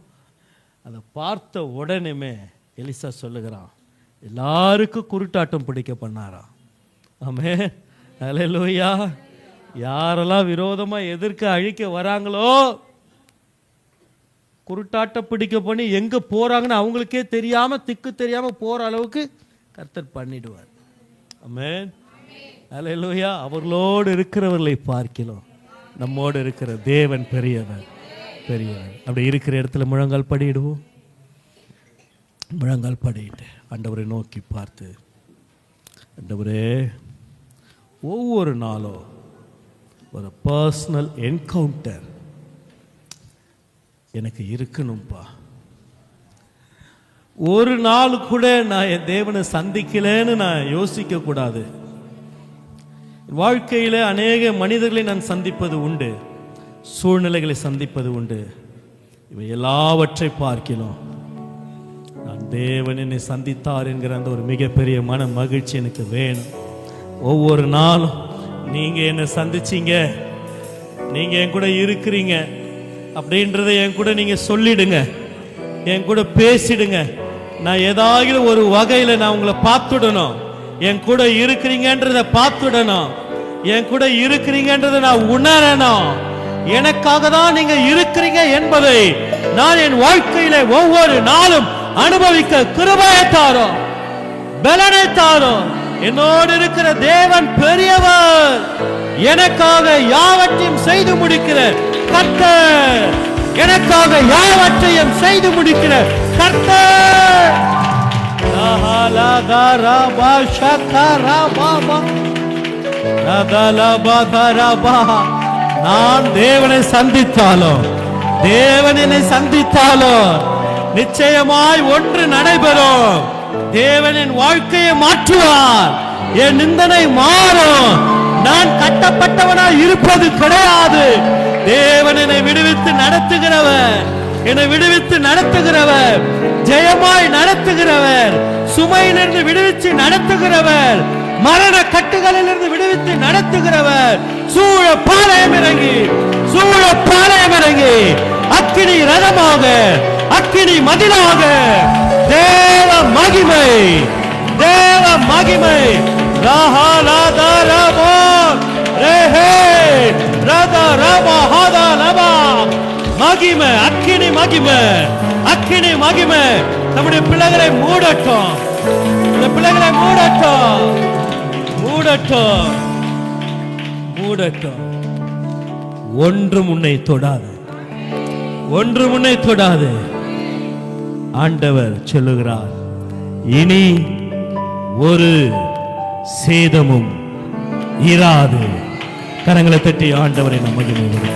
அதை பார்த்த உடனே எலிசா சொல்லுகிறான், எல்லாருக்கும் குருட்டாட்டம் பிடிக்க பண்ணாராம். ஆமென். அல்லேலூயா. யாரெல்லாம் விரோதமா எதிர்க்க அழிக்க வராங்களோ, குருட்டாட்டம் பிடிக்க பண்ணி எங்க போறாங்கன்னு அவங்களுக்கே தெரியாம, திக்கு தெரியாம போற அளவுக்கு கர்த்தர் பண்ணிடுவார். ஆமென். அல்லேலூயா. அவர்களோடு இருக்கிறவர்களை பார்க்கலாம் நம்மோடு இருக்கிற தேவன் பெரியவர், பெரியவர். அப்படி இருக்கிற இடத்துல முழங்கால் படியிடுவோம். முழங்கால் படிட்டு ஆண்டவரை நோக்கி பார்த்து, ஆண்டவரே ஒவ்வொரு நாளும் ஒரு பர்சனல் என்கவுண்டர் எனக்கு இருக்கணும்பா. ஒரு நாள் கூட நான் என் தேவனை சந்திக்கலன்னு நான் யோசிக்க கூடாது. வாழ்க்கையில அநேக மனிதர்களை நான் சந்திப்பது உண்டு, சூழ்நிலைகளை சந்திப்பது உண்டு. இவை எல்லாவற்றை பார்க்கிறோம் நான் தேவன் என்னை சந்தித்தார் என்கிற அந்த ஒரு மிகப்பெரிய மன மகிழ்ச்சி எனக்கு வேணும். ஒவ்வொரு நாளும் நீங்க என்ன சந்திச்சீங்க, நீங்க என் கூட இருக்கிறீங்க அப்படின்றத என் கூட நீங்க சொல்லிடுங்க, என் கூட பேசிடுங்க. நான் ஏதாவது ஒரு வகையில நான் உங்களை பார்த்துடணும், என் கூட இருக்கிறீங்கன்றத பார்த்துடணும், என் கூட இருக்கிறீங்கன்றத நான் உணரணும். எனக்காக தான் நீங்க இருக்கிறீங்க என்பதை நான் என் வாழ்க்கையில ஒவ்வொரு நாளும் அனுபவிக்க கிருபையை தாரும், பலனை தாரும். என்னோடு இருக்கிற தேவன் பெரியவர், எனக்காக யாவற்றையும் செய்து முடிக்கிற கர்த்தர், எனக்காக யாவற்றையும் செய்து முடிக்கிற கர்த்தர். நான் தேவனை சந்தித்தாலும், தேவன் என்னை சந்தித்தாலும் நிச்சயமாய் ஒன்று நடைபெறும். தேவனின் வாழ்க்கையை மாற்றுவார், என் நிந்தனை மாறும். நான் கட்டப்பட்டவனாய் இருப்பது கிடையாது. தேவன் என்னை விடுவித்து நடத்துகிறவர், என்னை விடுவித்து நடத்துகிறவர், ஜெயமாய் நடத்துகிறவர், சுமையிலிருந்து விடுவித்து நடத்துகிறவர், மரண கட்டுகளிலிருந்து விடுவித்து நடத்துகிறவர். சூழ பாளையம் இறங்கி, சூழ பாளையம் இறங்கி அக்கினி ரதமாக, அக்கினி மதிலாக, தேவ மகிமை, தேவ மகிமை. மகிமை, அக்கினி மகிமை, அக்கினி மகிமை நம்முடைய பிள்ளைகளை மூடட்டும், பிள்ளைகளை மூடட்டும், மூடட்டும், மூடட்டும். ஒன்றும் உன்னை தொடாது, ஒன்றும் உன்னை தொடாது. ஆண்டவர் சொல்லுகிறார், இனி ஒரு சேதமும் இராது. கரங்களை தட்டி ஆண்டவரை நம்ம மகிமை.